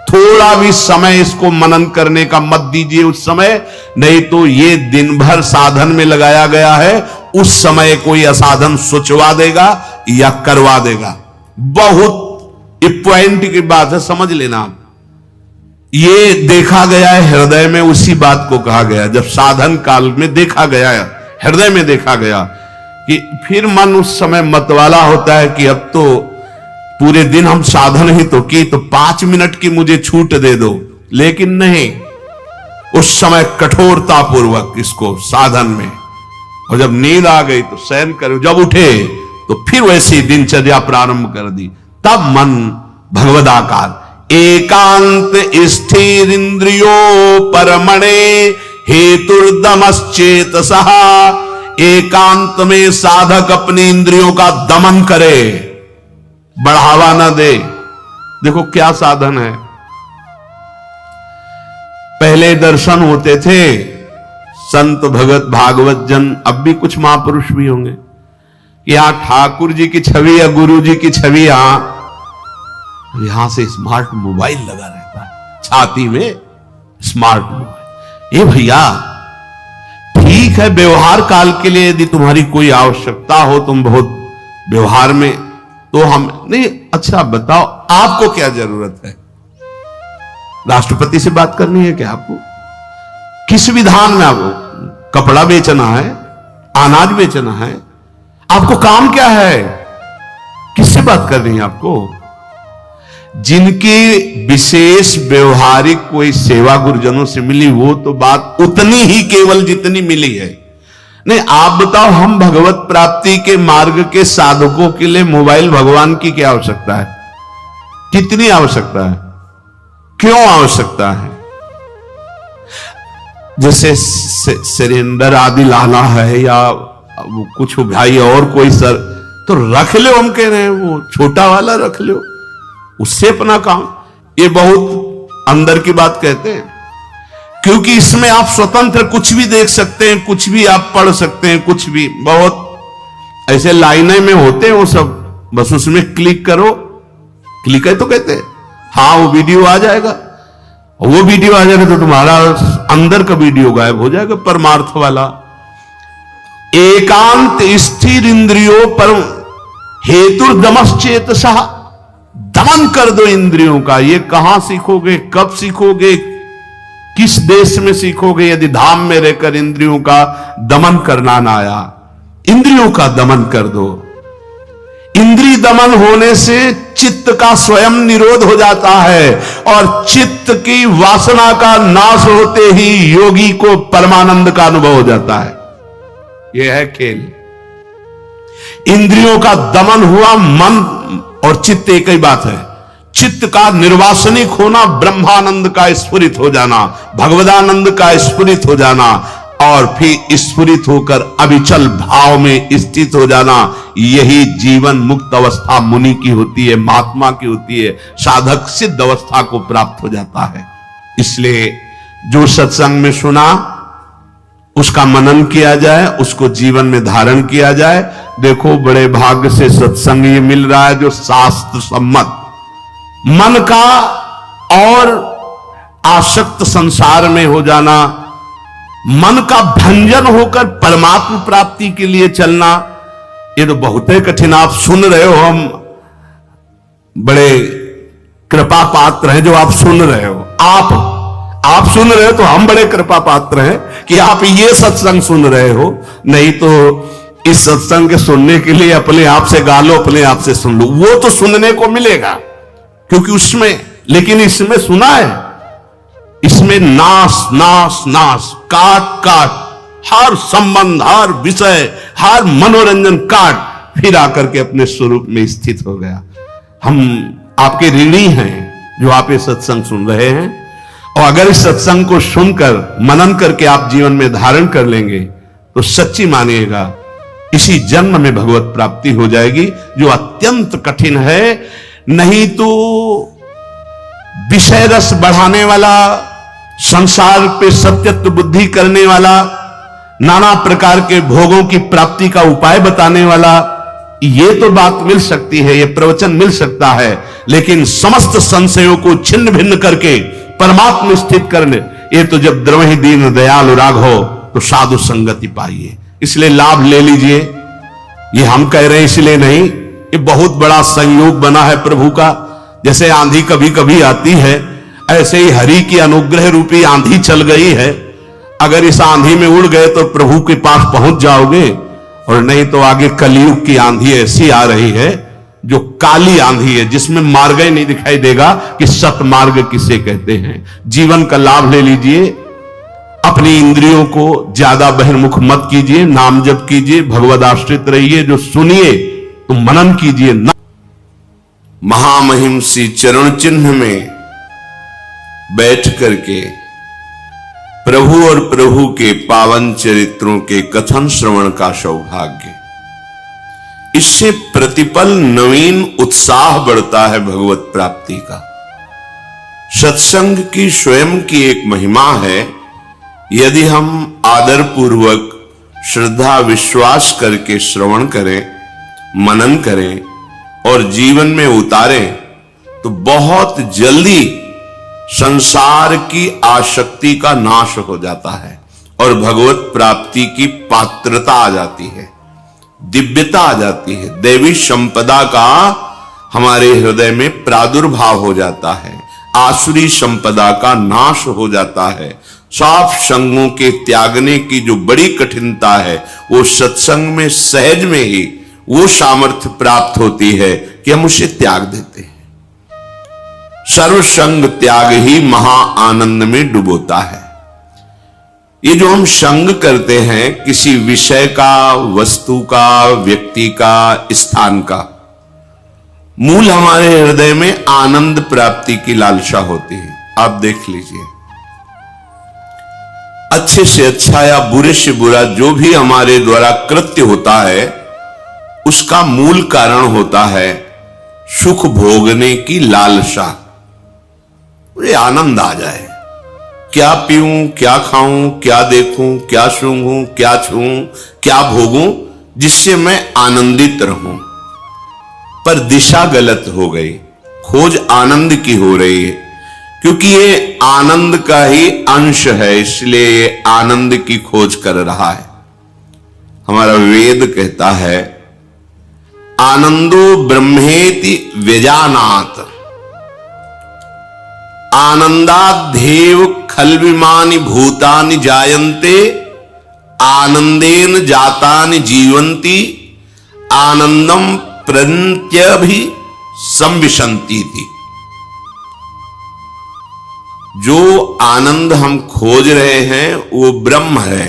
थोड़ा भी समय इसको मनन करने का मत दीजिए उस समय, नहीं तो ये दिन भर साधन में लगाया गया है, उस समय कोई असाधन सोचवा देगा या करवा देगा। बहुत पॉइंट की बात है, समझ लेना आप। ये देखा गया है हृदय में, उसी बात को कहा गया, जब साधन काल में देखा गया है, हृदय में देखा गया कि फिर मन उस समय मतवाला होता है कि अब तो पूरे दिन हम साधन ही तो की, तो 5 मिनट की मुझे छूट दे दो। लेकिन नहीं, उस समय कठोरता पूर्वक इसको साधन में और जब नींद आ गई तो शयन करे, जब उठे तो फिर वैसी दिनचर्या प्रारंभ कर दी। तब मन भगवदाकार एकांत स्थिर इंद्रियो परमणे हेतुर्दमश्चेतसः। एकांत में साधक अपनी इंद्रियों का दमन करे, बढ़ावा ना दे। देखो क्या साधन है। पहले दर्शन होते थे संत भगत भागवत जन, अब भी कुछ महापुरुष भी होंगे, यहां ठाकुर जी की छवि या गुरु जी की छवि, यहां से स्मार्ट मोबाइल लगा रहता है छाती में, स्मार्ट मोबाइल। ये भैया ठीक है, व्यवहार काल के लिए यदि तुम्हारी कोई आवश्यकता हो, तुम बहुत व्यवहार में, तो हम नहीं। अच्छा बताओ आपको क्या जरूरत है? राष्ट्रपति से बात करनी है क्या आपको? किस विधान में आपको कपड़ा बेचना है, अनाज बेचना है? आपको काम क्या है? किससे बात करनी है आपको? जिनकी विशेष व्यवहारिक कोई सेवा गुरुजनों से मिली, वो तो बात उतनी ही केवल जितनी मिली है। नहीं, आप बताओ, हम भगवत प्राप्ति के मार्ग के साधकों के लिए मोबाइल भगवान की क्या आवश्यकता है? कितनी आवश्यकता है? क्यों आवश्यकता है? जैसे सिलेंडर आदि लाना है या कुछ भाई और कोई सर, तो रख लो, हम कह रहे हैं वो छोटा वाला रख लो, उससे अपना काम। ये बहुत अंदर की बात कहते हैं, क्योंकि इसमें आप स्वतंत्र कुछ भी देख सकते हैं, कुछ भी आप पढ़ सकते हैं, कुछ भी। बहुत ऐसे लाइनें में होते हैं वो सब, बस उसमें क्लिक करो, क्लिक है तो कहते हैं हाँ वो वीडियो आ जाएगा। वो वीडियो आ जाएगा तो तुम्हारा अंदर का वीडियो गायब हो जाएगा, परमार्थ वाला। एकांत स्थिर इंद्रियों पर हेतुर्दमश्चेतसः, दमन कर दो इंद्रियों का। ये कहां सीखोगे, कब सीखोगे, किस देश में सीखोगे, यदि धाम में रहकर इंद्रियों का दमन करना ना आया? इंद्रियों का दमन कर दो। इंद्रिय दमन होने से चित्त का स्वयं निरोध हो जाता है, और चित्त की वासना का नाश होते ही योगी को परमानंद का अनुभव हो जाता है। यह है खेल। इंद्रियों का दमन हुआ, मन और चित्त एक ही बात है। चित्त का निर्वासनिक होना, ब्रह्मानंद का स्फुरित हो जाना, भगवदानंद का स्फुरित हो जाना, और फिर स्फुरित होकर अविचल भाव में स्थित हो जाना। यही जीवन मुक्त अवस्था मुनि की होती है, महात्मा की होती है। साधक सिद्ध अवस्था को प्राप्त हो जाता है। इसलिए जो सत्संग में सुना उसका मनन किया जाए, उसको जीवन में धारण किया जाए। देखो बड़े भाग्य से सत्संग ये मिल रहा है जो शास्त्र सम्मत, मन का और आसक्त संसार में हो जाना, मन का भंजन होकर परमात्मा प्राप्ति के लिए चलना, ये तो बहुत ही कठिन। आप सुन रहे हो, हम बड़े कृपा पात्र हैं जो आप सुन रहे हो। आप सुन रहे हो तो हम बड़े कृपा पात्र हैं कि आप ये सत्संग सुन रहे हो। नहीं तो इस सत्संग के सुनने के लिए अपने आप से गा लो, अपने आप से सुन लो, वो तो सुनने को मिलेगा क्योंकि उसमें, लेकिन इसमें सुना है, इसमें नाश नाश नाश, काट काट, हर संबंध, हर विषय, हर मनोरंजन काट, फिर आकर के अपने स्वरूप में स्थित हो गया। हम आपके ऋणी हैं जो आप ये सत्संग सुन रहे हैं, और अगर इस सत्संग को सुनकर मनन करके आप जीवन में धारण कर लेंगे तो सच्ची मानिएगा इसी जन्म में भगवत प्राप्ति हो जाएगी, जो अत्यंत कठिन है। नहीं तो विषय रस बढ़ाने वाला, संसार पे सत्यत्व बुद्धि करने वाला, नाना प्रकार के भोगों की प्राप्ति का उपाय बताने वाला, ये तो बात मिल सकती है, ये प्रवचन मिल सकता है, लेकिन समस्त संशयों को छिन्न भिन्न करके परमात्मा स्थित करने, ये तो जब द्रवहि दीन दयाल राग हो तो साधु संगति पाइए। इसलिए लाभ ले लीजिए। ये हम कह रहे हैं इसलिए नहीं, ये बहुत बड़ा संयोग बना है प्रभु का। जैसे आंधी कभी कभी आती है, ऐसे ही हरि की अनुग्रह रूपी आंधी चल गई है। अगर इस आंधी में उड़ गए तो प्रभु के पास पहुंच जाओगे, और नहीं तो आगे कलयुग की आंधी ऐसी आ रही है जो काली आंधी है, जिसमें मार्ग ही नहीं दिखाई देगा कि सतमार्ग किसे कहते हैं। जीवन का लाभ ले लीजिए, अपनी इंद्रियों को ज्यादा बहिर्मुख मत कीजिए, नाम जप कीजिए, भगवद आश्रित रहिए, जो सुनिए तो मनन कीजिए ना। महामहिम सी चरण चिन्ह में बैठ करके प्रभु और प्रभु के पावन चरित्रों के कथन श्रवण का सौभाग्य, इससे प्रतिपल नवीन उत्साह बढ़ता है भगवत प्राप्ति का। सत्संग की स्वयं की एक महिमा है। यदि हम आदर पूर्वक श्रद्धा विश्वास करके श्रवण करें, मनन करें और जीवन में उतारें तो बहुत जल्दी संसार की आसक्ति का नाश हो जाता है और भगवत प्राप्ति की पात्रता आ जाती है, दिव्यता आ जाती है, दैवी संपदा का हमारे हृदय में प्रादुर्भाव हो जाता है, आसुरी संपदा का नाश हो जाता है। साफ संगों के त्यागने की जो बड़ी कठिनता है, वो सत्संग में सहज में ही वो सामर्थ्य प्राप्त होती है कि हम उसे त्याग देते हैं। सर्वसंग त्याग ही महा आनंद में डुबोता है। ये जो हम संग करते हैं किसी विषय का, वस्तु का, व्यक्ति का, स्थान का, मूल हमारे हृदय में आनंद प्राप्ति की लालसा होती है। आप देख लीजिए, अच्छे से अच्छा या बुरे से बुरा जो भी हमारे द्वारा कृत्य होता है, उसका मूल कारण होता है सुख भोगने की लालसा। मुझे आनंद आ जाए, क्या पीऊं, क्या खाऊं, क्या देखूं, क्या सूंघूं, क्या छूऊं, क्या भोगूं, जिससे मैं आनंदित रहूं। पर दिशा गलत हो गई, खोज आनंद की हो रही है, क्योंकि ये आनंद का ही अंश है, इसलिए ये आनंद की खोज कर रहा है। हमारा वेद कहता है आनंदो ब्रह्मेति व्यजानात्, आनंदाद्धेव खल्विमानि भूतानि जायन्ते, आनंदेन जातानि जीवन्ति, आनंदम प्रत्यभि संविशन्ति थी। जो आनंद हम खोज रहे हैं वो ब्रह्म है।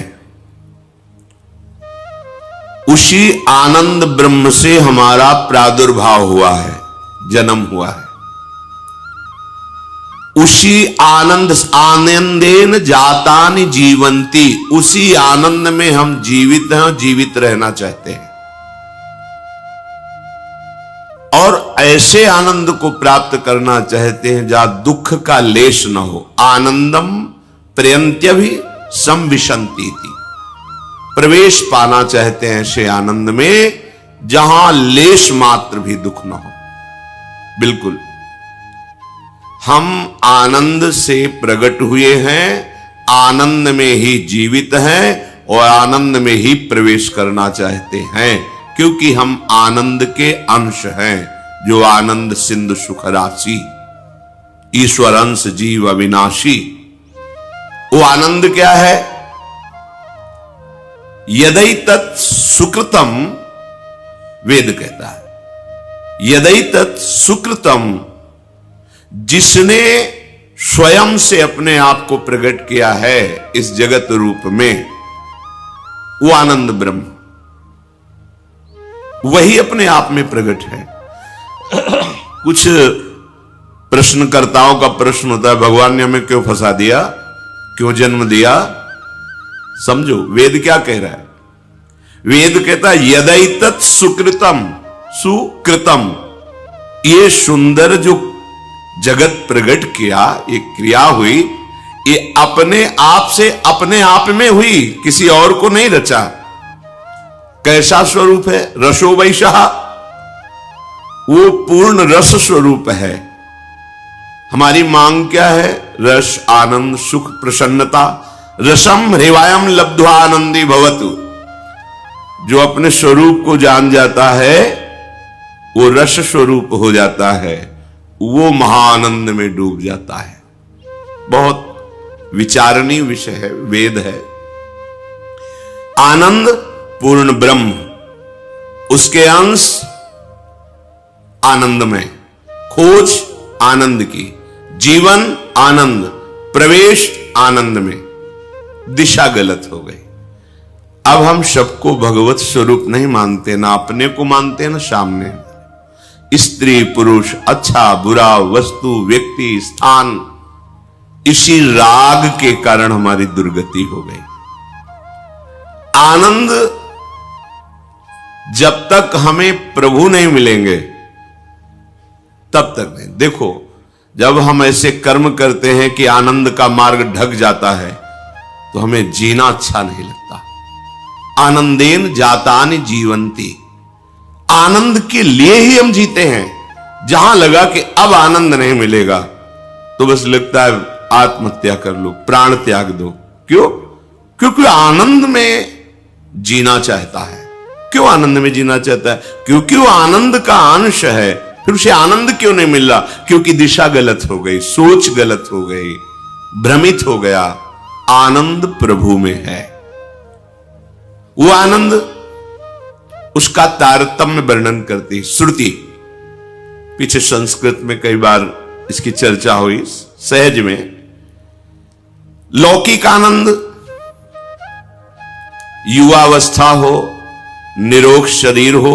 उसी आनंद ब्रह्म से हमारा प्रादुर्भाव हुआ है, जन्म हुआ है। उसी आनंद, आनंदेन जातानि जीवंती, उसी आनंद में हम जीवित हैं, जीवित रहना चाहते हैं। और ऐसे आनंद को प्राप्त करना चाहते हैं जहां दुख का लेश न हो। आनंदम प्रत्यभि संविशन्ति थी, प्रवेश पाना चाहते हैं ऐसे आनंद में जहां लेश मात्र भी दुख न हो। बिल्कुल, हम आनंद से प्रकट हुए हैं, आनंद में ही जीवित हैं और आनंद में ही प्रवेश करना चाहते हैं, क्योंकि हम आनंद के अंश हैं। जो आनंद सिंधु सुख राशि, ईश्वर अंश जीव अविनाशी। वो आनंद क्या है? यदैतत् सुकृतम, वेद कहता है यदैतत् सुकृतम, जिसने स्वयं से अपने आप को प्रकट किया है इस जगत रूप में, वो आनंद ब्रह्म वही अपने आप में प्रकट है। कुछ प्रश्नकर्ताओं का प्रश्न होता है, भगवान ने हमें क्यों फंसा दिया, क्यों जन्म दिया? समझो वेद क्या कह रहा है। वेद कहता है यदैतत् सुकृतम, सुकृतम, ये सुंदर जो जगत प्रकट किया, ये क्रिया हुई, ये अपने आप से अपने आप में हुई, किसी और को नहीं रचा। कैसा स्वरूप है? रसो वैशः, वो पूर्ण रस स्वरूप है। हमारी मांग क्या है? रस, आनंद, सुख, प्रसन्नता। रसम हृवायम लब्ध्वा आनंदी भवतु। जो अपने स्वरूप को जान जाता है वो रस स्वरूप हो जाता है, वो महाआनंद में डूब जाता है। बहुत विचारणीय विषय है, वेद है। आनंद पूर्ण ब्रह्म, उसके अंश आनंद में, खोज आनंद की, जीवन आनंद, प्रवेश आनंद में। दिशा गलत हो गई। अब हम सबको भगवत स्वरूप नहीं मानते, ना अपने को मानते ना सामने। स्त्री पुरुष, अच्छा बुरा, वस्तु व्यक्ति स्थान, इसी राग के कारण हमारी दुर्गति हो गई। आनंद जब तक हमें प्रभु नहीं मिलेंगे तब तक नहीं। देखो, जब हम ऐसे कर्म करते हैं कि आनंद का मार्ग ढक जाता है तो हमें जीना अच्छा नहीं लगता। आनंदेन जातानि जीवंती, आनंद के लिए ही हम जीते हैं। जहां लगा कि अब आनंद नहीं मिलेगा तो बस लगता है आत्महत्या कर लो, प्राण त्याग दो। क्यों? क्योंकि आनंद में जीना चाहता है। क्यों आनंद में जीना चाहता है? क्योंकि वो आनंद का अंश है। फिर उसे आनंद क्यों नहीं मिल रहा? क्योंकि दिशा गलत हो गई, सोच गलत हो गई, भ्रमित हो गया। आनंद प्रभु में है। वो आनंद, उसका तारतम्य वर्णन करती श्रुति। पीछे संस्कृत में कई बार इसकी चर्चा हुई, सहज में। लौकिक आनंद, युवावस्था हो, निरोग शरीर हो,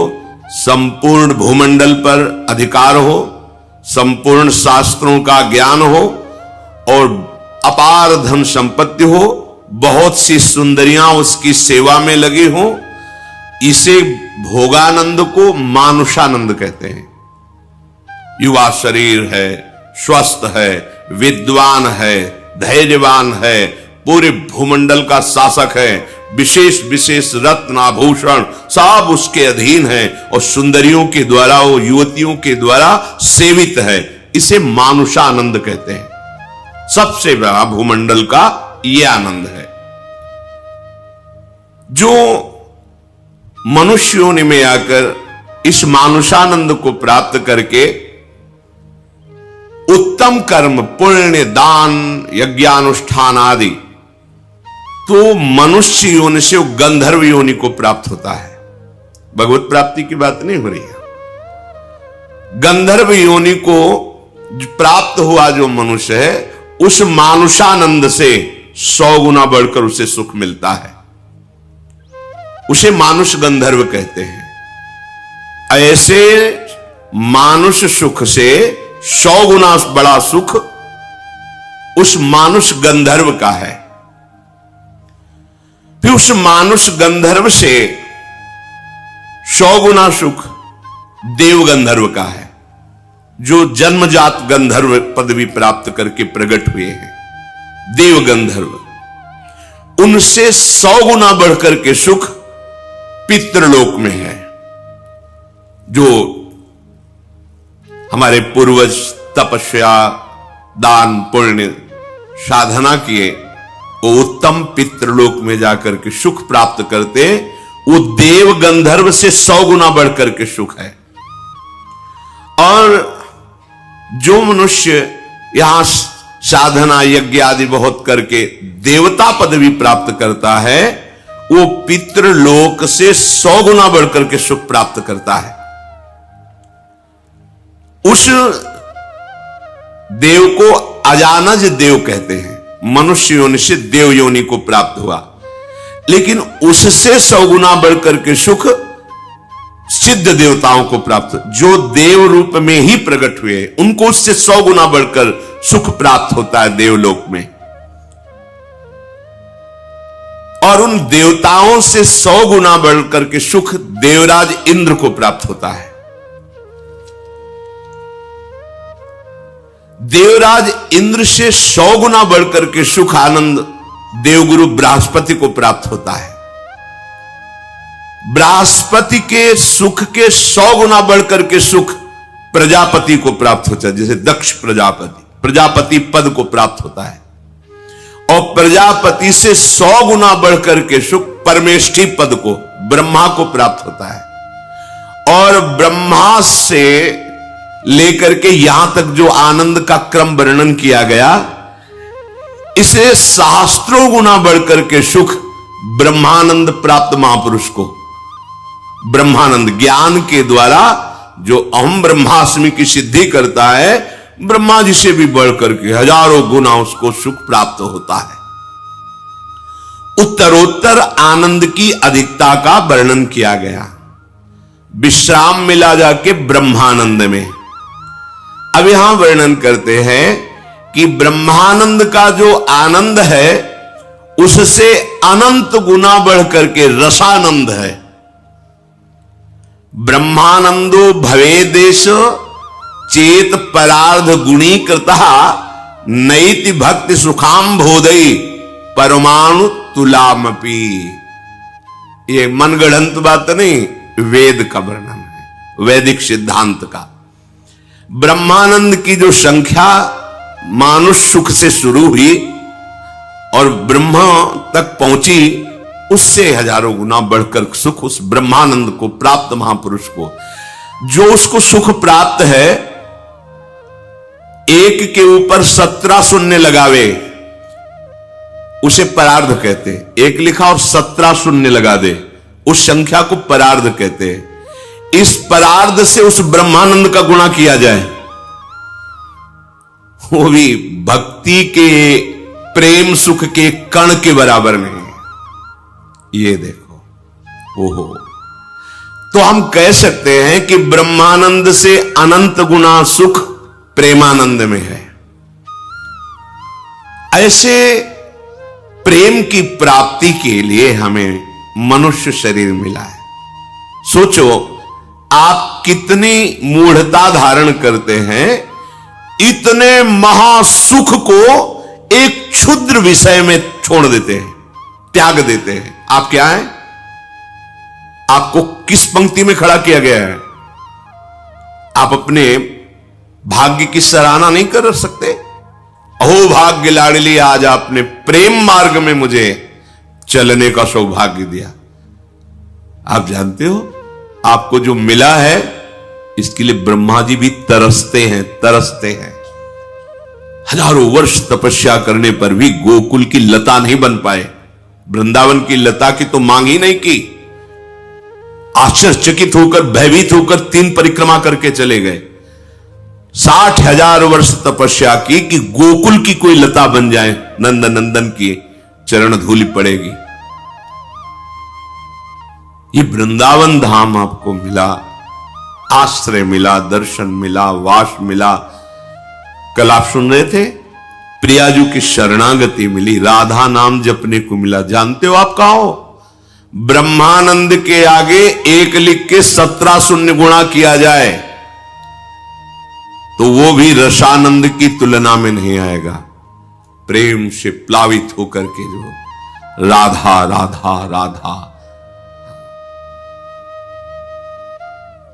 संपूर्ण भूमंडल पर अधिकार हो, संपूर्ण शास्त्रों का ज्ञान हो और अपार धन संपत्ति हो, बहुत सी सुंदरियां उसकी सेवा में लगी हो, इसे भोगानंद को मानुषानंद कहते हैं। युवा शरीर है, स्वस्थ है, विद्वान है, धैर्यवान है, पूरे भूमंडल का शासक है, विशेष विशेष रत्न आभूषण सब उसके अधीन है और सुंदरियों के द्वारा, वो युवतियों के द्वारा सेवित है। इसे मानुषानंद कहते हैं। सबसे बड़ा भूमंडल का यह आनंद है। जो मनुष्य योनि में आकर इस मानुषानंद को प्राप्त करके उत्तम कर्म, पुण्य, दान, यज्ञानुष्ठान आदि, तो मनुष्य योनि से गंधर्व योनि को प्राप्त होता है। भगवत प्राप्ति की बात नहीं हो रही है। गंधर्व योनि को प्राप्त हुआ जो मनुष्य है, उस मानुषानंद से 100 गुना बढ़कर उसे सुख मिलता है। उसे मानुष गंधर्व कहते हैं। ऐसे मानुष सुख से 100 गुना बड़ा सुख उस मानुष गंधर्व का है। फिर उस मानुष गंधर्व से 100 गुना सुख देव गंधर्व का है, जो जन्मजात गंधर्व पदवी प्राप्त करके प्रकट हुए हैं। देव गंधर्व, उनसे 100 गुना बढ़कर के सुख पितृलोक में है। जो हमारे पूर्वज तपस्या, दान, पुण्य, साधना किए, वो उत्तम पितृलोक में जाकर के सुख प्राप्त करते, वो देव गंधर्व से 100 गुना बढ़कर के सुख है। और जो मनुष्य यहां साधना यज्ञ आदि बहुत करके देवता पदवी प्राप्त करता है, वो पितृलोक से 100 गुना बढ़कर के सुख प्राप्त करता है। उस देव को अजानज देव कहते हैं। मनुष्य योनि से देव योनि को प्राप्त हुआ, लेकिन उससे 100 गुना बढ़कर के सुख सिद्ध देवताओं को प्राप्त, जो देव रूप में ही प्रकट हुए, उनको उससे 100 गुना बढ़कर सुख प्राप्त होता है देवलोक में। और उन देवताओं से 100 गुना बढ़कर के सुख देवराज इंद्र को प्राप्त होता है। देवराज इंद्र से 100 गुना बढ़कर के सुख आनंद देवगुरु बृहस्पति को प्राप्त होता है। बृहस्पति के सुख के 100 गुना बढ़कर के सुख प्रजापति को प्राप्त होता है। जैसे दक्ष प्रजापति पद को प्राप्त होता है। और प्रजापति से 100 गुना बढ़कर के सुख परमेष्ठी पद को, ब्रह्मा को प्राप्त होता है। और ब्रह्मा से लेकर के यहां तक जो आनंद का क्रम वर्णन किया गया, इसे सहस्त्रों गुना बढ़कर के सुख ब्रह्मानंद प्राप्त महापुरुष को, ब्रह्मानंद ज्ञान के द्वारा जो अहम ब्रह्मास्मि की सिद्धि करता है, ब्रह्मा जी से भी बढ़कर के हजारों गुना उसको सुख प्राप्त होता है। उत्तरोत्तर आनंद की अधिकता का वर्णन किया गया। विश्राम मिला जाके ब्रह्मानंद में। अब यहां वर्णन करते हैं कि ब्रह्मानंद का जो आनंद है उससे अनंत गुना बढ़ करके रसानंद है। ब्रह्मानंदो भवेदेश चेत परार्ध गुणीकृता नैति भक्ति सुखाम बोधई परमाणु तुलामपि। ये मनगढ़ंत बात नहीं, वेद का वर्णन है, वैदिक सिद्धांत का। ब्रह्मानंद की जो संख्या मानुष सुख से शुरू हुई और ब्रह्मा तक पहुंची, उससे हजारों गुना बढ़कर सुख उस ब्रह्मानंद को प्राप्त महापुरुष को, जो उसको सुख प्राप्त है, एक के ऊपर 17 शून्य लगावे उसे परार्ध कहते। एक लिखा और 17 शून्य लगा दे, उस संख्या को परार्ध कहते हैं। इस परार्ध से उस ब्रह्मानंद का गुणा किया जाए, वो भी भक्ति के प्रेम सुख के कण के बराबर नहीं। ये देखो, ओहो, तो हम कह सकते हैं कि ब्रह्मानंद से अनंत गुना सुख प्रेमानंद में है। ऐसे प्रेम की प्राप्ति के लिए हमें मनुष्य शरीर मिला है। सोचो आप कितनी मूढ़ता धारण करते हैं, इतने महासुख को एक क्षुद्र विषय में छोड़ देते हैं, त्याग देते हैं। आप क्या हैं? आपको किस पंक्ति में खड़ा किया गया है? आप अपने भाग्य की सराहना नहीं कर सकते? अहो भाग्य लाडली, आज आपने प्रेम मार्ग में मुझे चलने का सौभाग्य दिया। आप जानते हो आपको जो मिला है, इसके लिए ब्रह्मा जी भी तरसते हैं। हजारों वर्ष तपस्या करने पर भी गोकुल की लता नहीं बन पाए। वृंदावन की लता की तो मांग ही नहीं की। आश्चर्यचकित होकर, भयभीत होकर 3 परिक्रमा करके चले गए। 60,000 वर्ष तपस्या की कि गोकुल की कोई लता बन जाए, नंदन की चरण धूलि पड़ेगी। ये वृंदावन धाम आपको मिला, आश्रय मिला, दर्शन मिला, वास मिला। कल आप सुन रहे थे, प्रियाजू की शरणागति मिली, राधा नाम जपने को मिला। जानते हो आप कहां हो? ब्रह्मानंद के आगे 1 लिख के 17 शून्य गुणा किया जाए तो वो भी रसानंद की तुलना में नहीं आएगा। प्रेम से प्लावित होकर के जो राधा राधा राधा।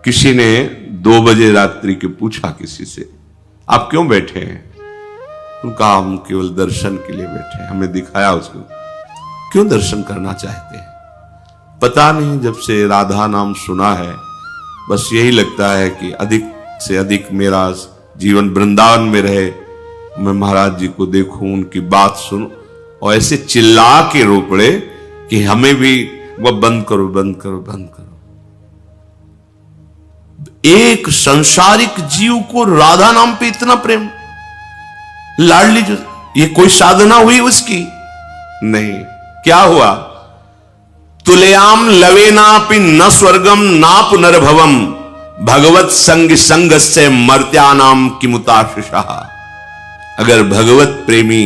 किसी ने 2 बजे रात्रि के पूछा किसी से, आप क्यों बैठे हैं? उनका हम केवल दर्शन के लिए बैठे हैं। हमें दिखाया उसको, क्यों दर्शन करना चाहते हैं? पता नहीं, जब से राधा नाम सुना है बस यही लगता है कि अधिक से अधिक मेरा जीवन वृंदावन में रहे, मैं महाराज जी को देखूं, उनकी बात सुनूं, और ऐसे चिल्ला के रो पड़े कि हमें भी वह बंद करो बंद करो बंद करो। एक संसारिक जीव को राधा नाम पे इतना प्रेम, लाडली जो, ये कोई साधना हुई उसकी? नहीं। क्या हुआ? तुलयाम लवेनापि न स्वर्गम ना पुनर्भवम भगवत संग संग से मर्त्यानाम किमुताशिषा। अगर भगवत प्रेमी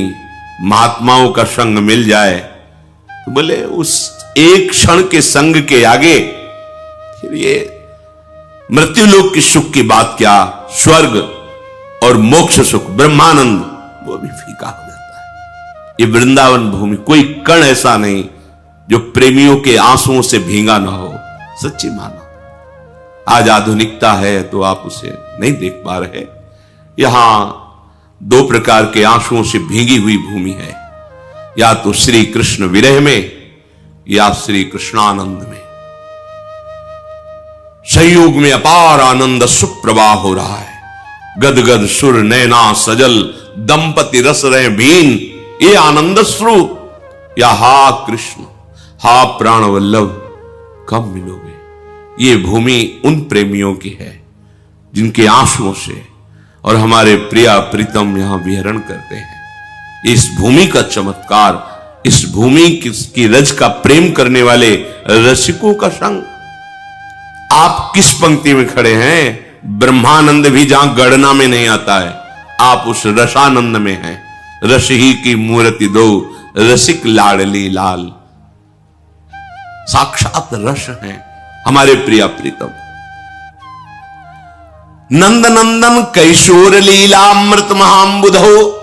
महात्माओं का संग मिल जाए तो बोले उस एक क्षण के संग के आगे फिर ये मृत्युलोक की सुख की बात क्या, स्वर्ग और मोक्ष सुख, ब्रह्मानंद, वो भी फीका हो जाता है। ये वृंदावन भूमि, कोई कण ऐसा नहीं जो प्रेमियों के आंसुओं से भींगा ना हो। सच्ची मानो, आज आधुनिकता है तो आप उसे नहीं देख पा रहे। यहां 2 प्रकार के आंसुओं से भीगी हुई भूमि है, या तो श्री कृष्ण विरह में या श्री कृष्णानंद में। संयोग में अपार आनंद सुप्रवाह हो रहा है। गदगद सुर नैना सजल दंपति रस रहे भीन, ये आनंद श्रु। या हा कृष्ण हा प्राण वल्लभ कब मिलोगे। ये भूमि उन प्रेमियों की है जिनके आंसुओं से और हमारे प्रिया प्रीतम यहां विहरण करते हैं। इस भूमि का चमत्कार इस भूमि की रज का प्रेम करने वाले रसिकों का संग। आप किस पंक्ति में खड़े हैं? ब्रह्मानंद भी जहां गणना में नहीं आता है, आप उस रसानंद में हैं। रस ही की मूर्ति दो, रसिक लाडली लाल। साक्षात रस हैं हमारे प्रिया प्रीतम। नंद नंदन कैशोर लीलामृत महाम्बुधो,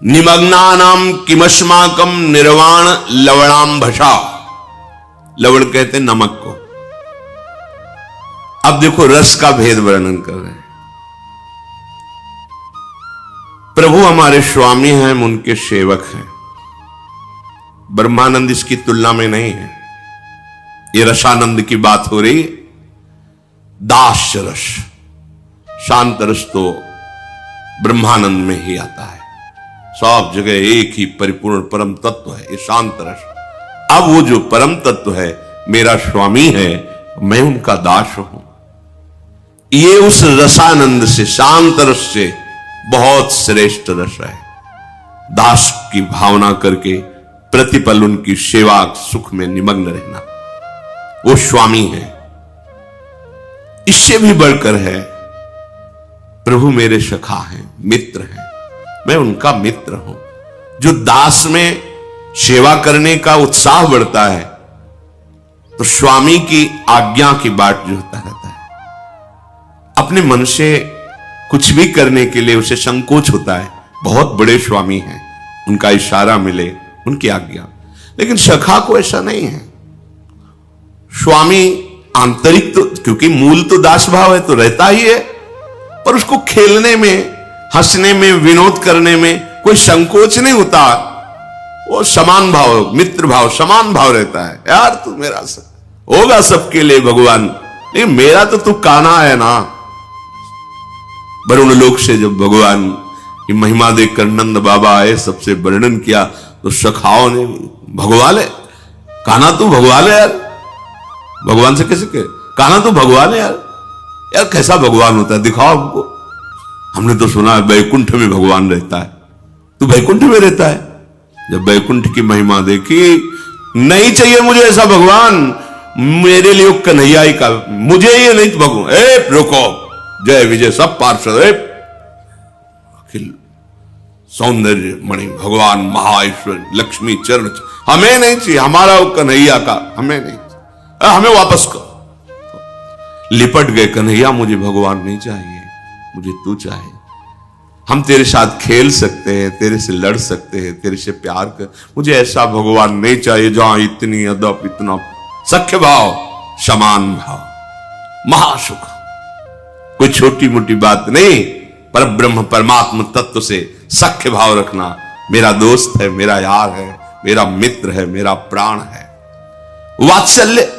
निमग्नानाम किमस्माकम निर्वाण लवणांभषा। लवण कहते हैं नमक को। अब देखो रस का भेद वर्णन कर रहे हैं। प्रभु हमारे स्वामी हैं, हम उनके सेवक हैं। ब्रह्मानंद इसकी तुलना में नहीं है। ये रसानंद की बात हो रही। दास रस, शांत रस तो ब्रह्मानंद में ही आता है। सब जगह एक ही परिपूर्ण परम तत्व है, ये शांत रस। अब वो जो परम तत्व है मेरा स्वामी है, मैं उनका दास हूं। ये उस रसानंद से, शांत रस से बहुत श्रेष्ठ रस है। दास की भावना करके प्रतिपल उनकी सेवा सुख में निमग्न रहना, वो स्वामी है। इससे भी बढ़कर है, प्रभु मेरे सखा हैं, मित्र हैं, मैं उनका मित्र हूं। जो दास में सेवा करने का उत्साह बढ़ता है तो स्वामी की आज्ञा की बाट जोहता रहता है। अपने मन से कुछ भी करने के लिए उसे संकोच होता है। बहुत बड़े स्वामी हैं, उनका इशारा मिले, उनकी आज्ञा। लेकिन सखा को ऐसा नहीं है। स्वामी आंतरिक तो, क्योंकि मूल तो दास भाव है, तो रहता ही है, पर उसको खेलने में, हंसने में, विनोद करने में कोई संकोच नहीं होता। वो समान भाव, मित्र भाव, समान भाव रहता है। यार तू मेरा होगा सबके लिए भगवान, लेकिन मेरा तो तू कान्हा है ना। वरुण लोक से जब भगवान की महिमा देखकर नंद बाबा आए, सबसे वर्णन किया, तो सखाओं ने भगवान है कान्हा, तू भगवान है यार। भगवान से कैसे कहे? कान्हा तू भगवान है यार। यार कैसा भगवान होता है, दिखाओ हमको। हमने तो सुना है बैकुंठ में भगवान रहता है, तू बैकुंठ में रहता है। जब बैकुंठ की महिमा देखी, नहीं चाहिए मुझे ऐसा भगवान, मेरे लिए कन्हैया ही का, मुझे ये नहीं भगवान। ए रुको, जय विजय सब पार्षद, अखिल सौंदर्य मणि भगवान महाईश्वर लक्ष्मी चरण, हमें नहीं चाहिए, हमारा वो कन्हैया का हमें नहीं चाहिए, हमें वापस करो। लिपट गए, कन्हैया मुझे भगवान नहीं चाहिए, मुझे तू चाहिए। हम तेरे साथ खेल सकते हैं, तेरे से लड़ सकते हैं, तेरे से प्यार कर, मुझे ऐसा भगवान नहीं चाहिए जहां इतनी अदब, इतना सख्य भाव, समान भाव, महासुख। कोई छोटी मोटी बात नहीं, पर ब्रह्म परमात्मा तत्व से सख्य भाव रखना। मेरा दोस्त है, मेरा यार है, मेरा मित्र है, मेरा प्राण है। वात्सल्य,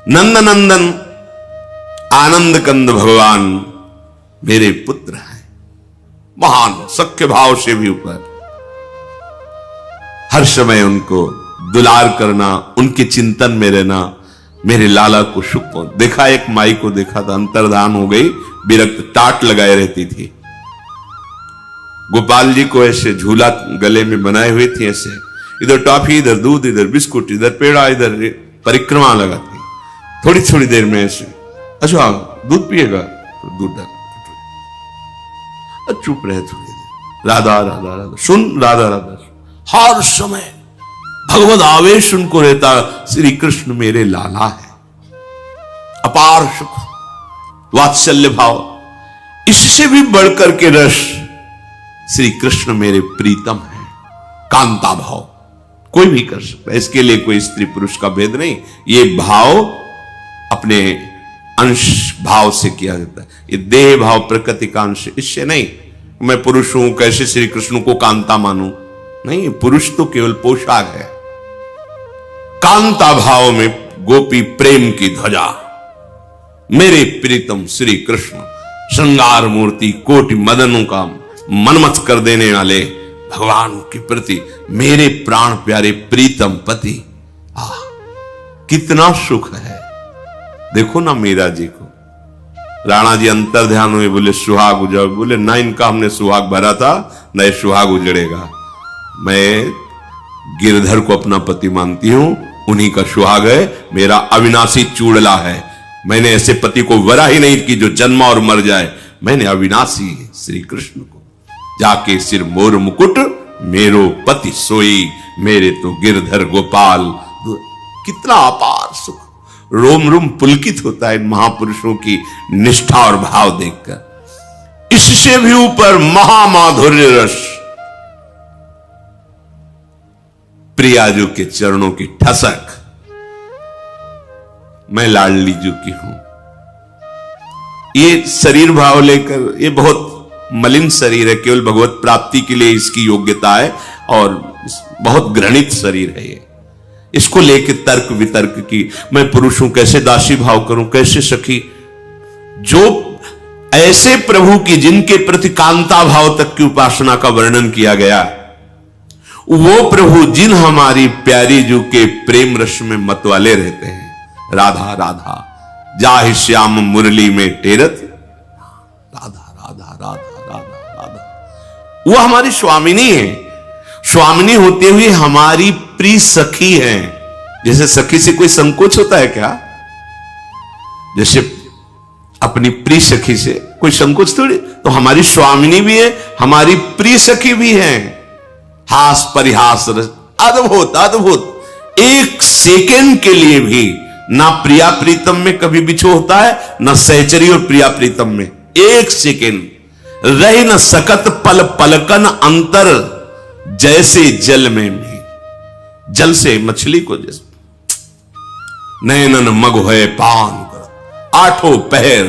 नंद नंदन आनंद कंद भगवान मेरे पुत्र हैं, महान सख्य भाव से भी ऊपर। हर समय उनको दुलार करना, उनके चिंतन में रहना, मेरे लाला को सुख पहुंच। देखा, एक माई को देखा था, अंतर्धान हो गई, विरक्त, टाट लगाए रहती थी। गोपाल जी को ऐसे झूला गले में बनाए हुए थी, ऐसे इधर टॉफी, इधर दूध, इधर बिस्कुट, इधर पेड़ा, इधर परिक्रमा लगाती। थोड़ी थोड़ी देर में ऐसे, अच्छा दूध पिएगा तो दूध डाल, चुप रहे थोड़ी देर, राधा राधा राधा सुन, राधा राधा। हर समय भगवत आवेश उनको रहता, श्री कृष्ण मेरे लाला है। अपार सुख, वात्सल्य भाव। इससे भी बढ़कर के रस, श्री कृष्ण मेरे प्रीतम है, कांता भाव। कोई भी कर सकता है, इसके लिए कोई स्त्री पुरुष का भेद नहीं। ये भाव अपने अंश भाव से किया जाता है। ये देह भाव, प्रकृति का अंश, इससे नहीं। मैं पुरुष हूं, कैसे श्री कृष्ण को कांता मानूं? नहीं, पुरुष तो केवल पोशाक है। कांता भाव में गोपी प्रेम की ध्वजा, मेरे प्रीतम श्री कृष्ण, श्रृंगार मूर्ति, कोटि मदनों का मनमथ कर देने वाले भगवान के प्रति मेरे प्राण प्यारे प्रीतम पति। कितना सुख है। देखो ना मीरा जी को, राणा जी अंतर ध्यान हुए, बोले सुहाग उजाड़, बोले ना इनका हमने सुहाग भरा था, न ये सुहाग उजड़ेगा। मैं गिरधर को अपना पति मानती हूं, उन्हीं का सुहाग है, मेरा अविनाशी चूड़ला है। मैंने ऐसे पति को वरा ही नहीं कि जो जन्मा और मर जाए। मैंने अविनाशी श्री कृष्ण को, जाके सिर मोर मुकुट मेरो पति सोई, मेरे तो गिरधर गोपाल। कितना अपार सुख, रोम रोम पुलकित होता है इन महापुरुषों की निष्ठा और भाव देखकर। इससे भी ऊपर महामाधुर्य रस, प्रियाजू के चरणों की ठसक। मैं लाडली जू की हूं। ये शरीर भाव लेकर, ये बहुत मलिन शरीर है, केवल भगवत प्राप्ति के लिए इसकी योग्यता है और बहुत घृणित शरीर है ये। इसको लेकर तर्क वितर्क की, मैं पुरुष हूं कैसे दासी भाव करूं, कैसे सखी। जो ऐसे प्रभु की जिनके प्रति कांता भाव तक की उपासना का वर्णन किया गया, वो प्रभु जिन हमारी प्यारी जू के प्रेम रस में मतवाले रहते हैं। राधा राधा जाहि श्याम मुरली में टेरत, राधा राधा राधा राधा राधा। वो हमारी स्वामिनी है। स्वामिनी होते हुए हमारी प्रिय सखी है। जैसे सखी से कोई संकोच होता है क्या? जैसे अपनी प्रिय सखी से कोई संकोच थोड़ी। तो हमारी स्वामिनी भी है, हमारी प्रिय सखी भी है। हास परिहास रस, अद्भुत अद्भुत। एक सेकेंड के लिए भी ना प्रिया प्रीतम में कभी बिछो होता है, ना सहचरी और प्रिया प्रीतम में एक सेकेंड रही न सकत पल पलकन अंतर, जैसे जल में भी। जल से मछली को जैसे नैनन मग है पान कर, आठों पहर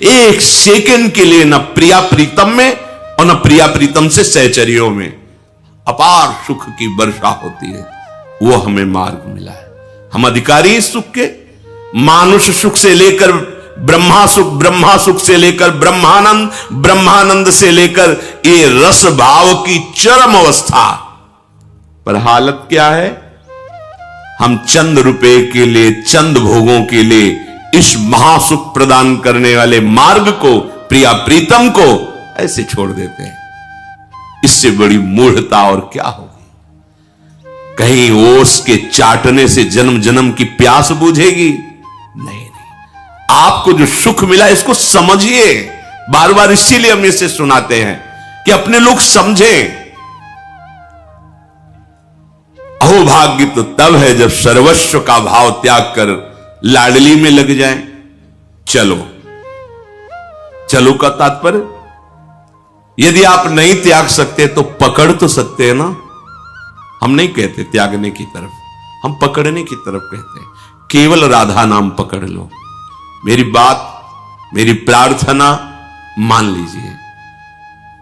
एक सेकेंड के लिए न प्रिया प्रीतम में और न प्रिया प्रीतम से सहचरियों में अपार सुख की वर्षा होती है। वो हमें मार्ग मिला है। हम अधिकारी सुख के, मानुष सुख से लेकर ब्रह्मा सुख, ब्रह्मा सुख से लेकर ब्रह्मानंद, ब्रह्मानंद से लेकर ये रस भाव की चरम अवस्था। पर हालत क्या है? हम चंद रुपए के लिए, चंद भोगों के लिए इस महासुख प्रदान करने वाले मार्ग को, प्रिया प्रीतम को ऐसे छोड़ देते हैं। इससे बड़ी मूढ़ता और क्या होगी? कहीं ओस के चाटने से जन्म जन्म की प्यास बुझेगी? नहीं। आपको जो सुख मिला इसको समझिए। बार बार इसीलिए हम इसे सुनाते हैं कि अपने लोग समझें। अहो भाग्य तो तब है जब सर्वस्व का भाव त्याग कर लाडली में लग जाए। चलो चलो का तात्पर्य, यदि आप नहीं त्याग सकते तो पकड़ तो सकते हैं ना। हम नहीं कहते त्यागने की तरफ, हम पकड़ने की तरफ कहते हैं। केवल राधा नाम पकड़ लो। मेरी बात, मेरी प्रार्थना मान लीजिए।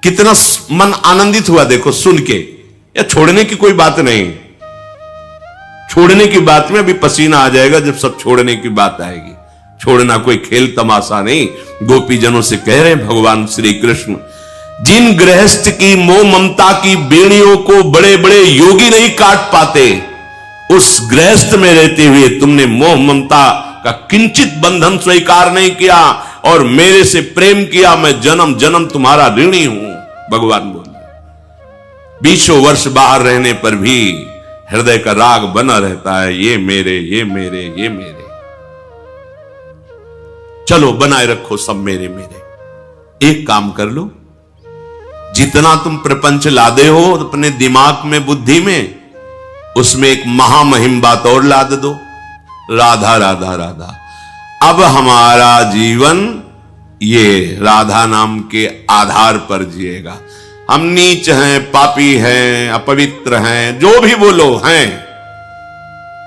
कितना मन आनंदित हुआ देखो सुन के। या छोड़ने की कोई बात नहीं, छोड़ने की बात में अभी पसीना आ जाएगा जब सब छोड़ने की बात आएगी। छोड़ना कोई खेल तमाशा नहीं। गोपीजनों से कह रहे हैं भगवान श्री कृष्ण, जिन गृहस्थ की मोह ममता की बेड़ियों को बड़े बड़े योगी नहीं काट पाते, उस गृहस्थ में रहते हुए तुमने मोह ममता का किंचित बंधन स्वीकार नहीं किया और मेरे से प्रेम किया। मैं जन्म जन्म तुम्हारा ऋणी हूं। भगवान बोले 20 वर्ष बाहर रहने पर भी हृदय का राग बना रहता है, ये मेरे, ये मेरे, ये मेरे। चलो बनाए रखो सब मेरे मेरे। एक काम कर लो, जितना तुम प्रपंच लादे हो अपने दिमाग में, बुद्धि में, उसमें एक महामहिम बात और लाद दो, राधा राधा राधा। अब हमारा जीवन ये राधा नाम के आधार पर जिएगा। हम नीच हैं, पापी हैं, अपवित्र हैं, जो भी बोलो हैं,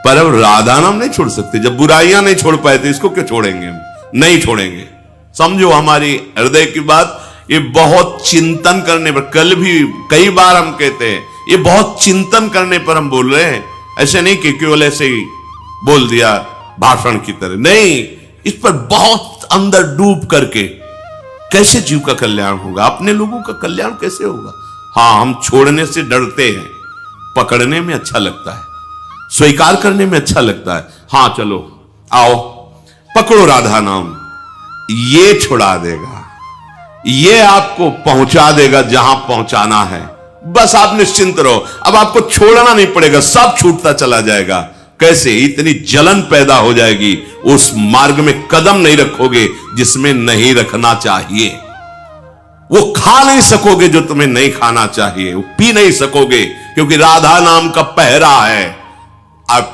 पर अब राधा नाम नहीं छोड़ सकते। जब बुराइयां नहीं छोड़ पाए तो इसको क्यों छोड़ेंगे? हम नहीं छोड़ेंगे। समझो हमारी हृदय की बात। ये बहुत चिंतन करने पर, कल भी कई बार हम कहते हैं, ये बहुत चिंतन करने पर हम बोल रहे हैं। ऐसे नहीं कि केवल ऐसे ही बोल दिया भाषण की तरह, नहीं। इस पर बहुत अंदर डूब करके कैसे जीव का कल्याण होगा, अपने लोगों का कल्याण कैसे होगा। हाँ, हम छोड़ने से डरते हैं, पकड़ने में अच्छा लगता है, स्वीकार करने में अच्छा लगता है। हाँ चलो आओ पकड़ो राधा नाम, ये छुड़ा देगा, ये आपको पहुंचा देगा जहां पहुंचाना है। बस आप निश्चिंत रहो, अब आपको छोड़ना नहीं पड़ेगा, सब छूटता चला जाएगा। कैसे? इतनी जलन पैदा हो जाएगी, उस मार्ग में कदम नहीं रखोगे जिसमें नहीं रखना चाहिए। वो खा नहीं सकोगे जो तुम्हें नहीं खाना चाहिए, वो पी नहीं सकोगे, क्योंकि राधा नाम का पहरा है। आप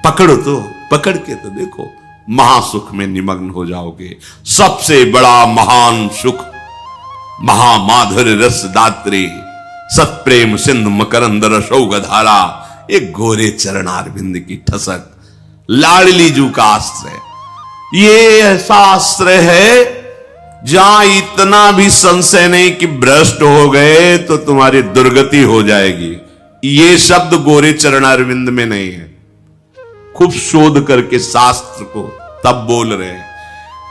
पकड़ो तो, पकड़ के तो देखो, महासुख में निमग्न हो जाओगे। सबसे बड़ा महान सुख, महामाधुर्य रस दात्री, सत्प्रेम सिंधु मकरंद रसौगधारा, एक गोरे चरणारविंद की ठसक, लाडली जू का आश्रय। ये ऐसा आश्रय है जहां इतना भी संशय नहीं कि भ्रष्ट हो गए तो तुम्हारी दुर्गति हो जाएगी। ये शब्द गोरे चरणारविंद में नहीं है, खूब शोध करके शास्त्र को तब बोल रहे हैं,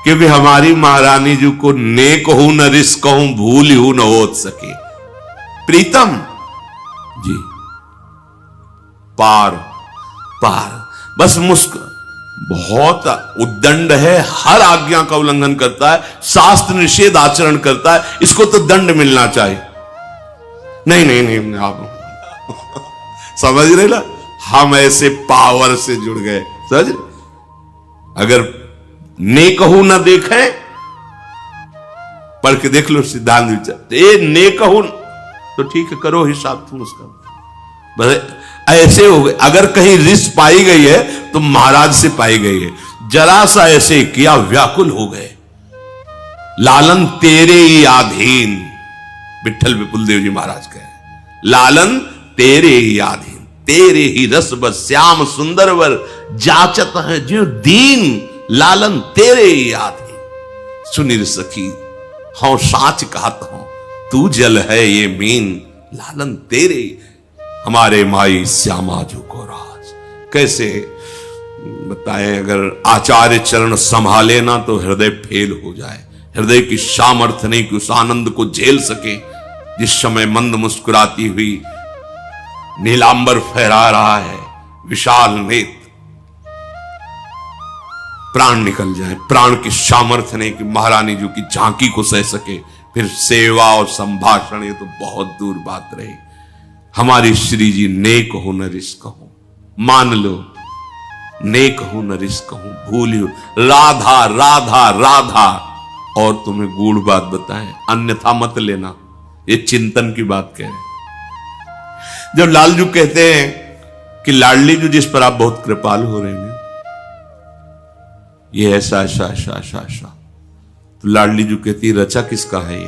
क्योंकि हमारी महारानी जी को नेक हूं न रिस्क हूं, भूल हूं न हो सके। प्रीतम जी पार पार, बस मुस्कुरा, बहुत उद्दंड है, हर आज्ञा का उल्लंघन करता है, शास्त्र निषेध आचरण करता है, इसको तो दंड मिलना चाहिए। नहीं नहीं नहीं, आप समझ रहे ना, हम ऐसे पावर से जुड़ गए, समझ रहे? अगर नेकहू न देखें, पढ़ के देख लो सिद्धांत विचार, ये नेकहू तो ठीक है, करो हिसाब तुम उसका। बस ऐसे हो गए, अगर कहीं रिस पाई गई है तो महाराज से पाई गई है। जरा सा ऐसे किया, व्याकुल हो गए। लालन तेरे ही आधीन, विठल विपुल देव जी महाराज कहे, लालन तेरे ही आधीन, तेरे ही रस बस श्याम सुंदर वर जाचत है जो दीन, लालन तेरे ही आधीन। सुनिर सखी हूं साच कहत हूं, तू जल है ये मीन, लालन तेरे हमारे माई श्यामा जो को राज। कैसे बताएं, अगर आचार्य चरण संभाले ना तो हृदय फेल हो जाए। हृदय की सामर्थ्य नहीं कि उस आनंद को झेल सके जिस समय मंद मुस्कुराती हुई नीलांबर फहरा रहा है, विशाल नेत्र, प्राण निकल जाए। प्राण की सामर्थ्य नहीं कि महारानी जी की झांकी को सह सके, फिर सेवा और संभाषण, ये तो बहुत दूर बात रही। हमारी श्री जी नेक हो न रिस्क हो, मान लो, नेक हो न रिस्क हो, भूलियो राधा राधा राधा। और तुम्हें गूढ़ बात बताएं, अन्यथा मत लेना, ये चिंतन की बात कह रहे हैं। जब लालजू कहते हैं कि लाडली जू जिस पर आप बहुत कृपालु हो रहे हैं, ये ऐसा ऐसा ऐसा ऐसा ऐसा, तो लाडली जू कहती रचा किसका है?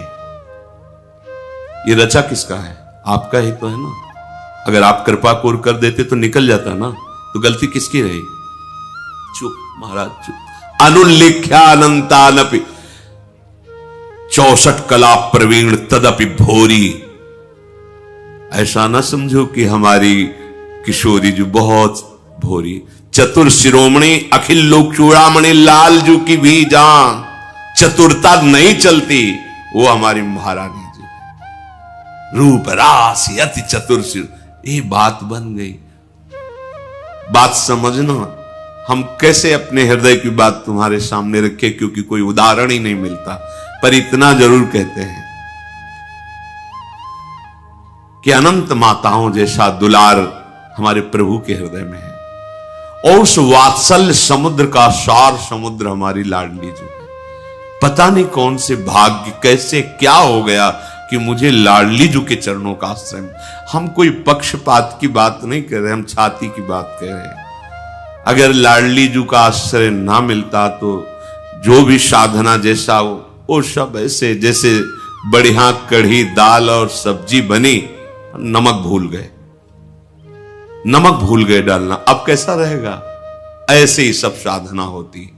ये रचा किसका है? आपका ही तो है ना। अगर आप कृपा कोर कर देते तो निकल जाता ना, तो गलती किसकी रही? चुप महाराज चुप। अनुल्लिख्या अनंतानपि 64 कला प्रवीण तदपि भोरी। ऐसा ना समझो कि हमारी किशोरी जो बहुत भोरी, चतुर शिरोमणि अखिल लोक चूड़ामणि लाल जू की भी जान। चतुरता नहीं चलती, वो हमारी महारानी जी, रूप राशि अति चतुर। ये बात बन गई। बात समझना, हम कैसे अपने हृदय की बात तुम्हारे सामने रखे, क्योंकि कोई उदाहरण ही नहीं मिलता। पर इतना जरूर कहते हैं कि अनंत माताओं जैसा दुलार हमारे प्रभु के हृदय में है, और उस वात्सल्य समुद्र का सार समुद्र हमारी लाडली जो है। पता नहीं कौन से भाग्य, कैसे क्या हो गया कि मुझे लाडली जू के चरणों का आश्रय। हम कोई पक्षपात की बात नहीं कर रहे, हम छाती की बात कह रहे हैं। अगर लाडली जू का आश्रय ना मिलता तो जो भी साधना जैसा वो सब ऐसे जैसे बढ़िया कढ़ी दाल और सब्जी बनी, नमक भूल गए, नमक भूल गए डालना। अब कैसा रहेगा? ऐसे ही सब साधना होती।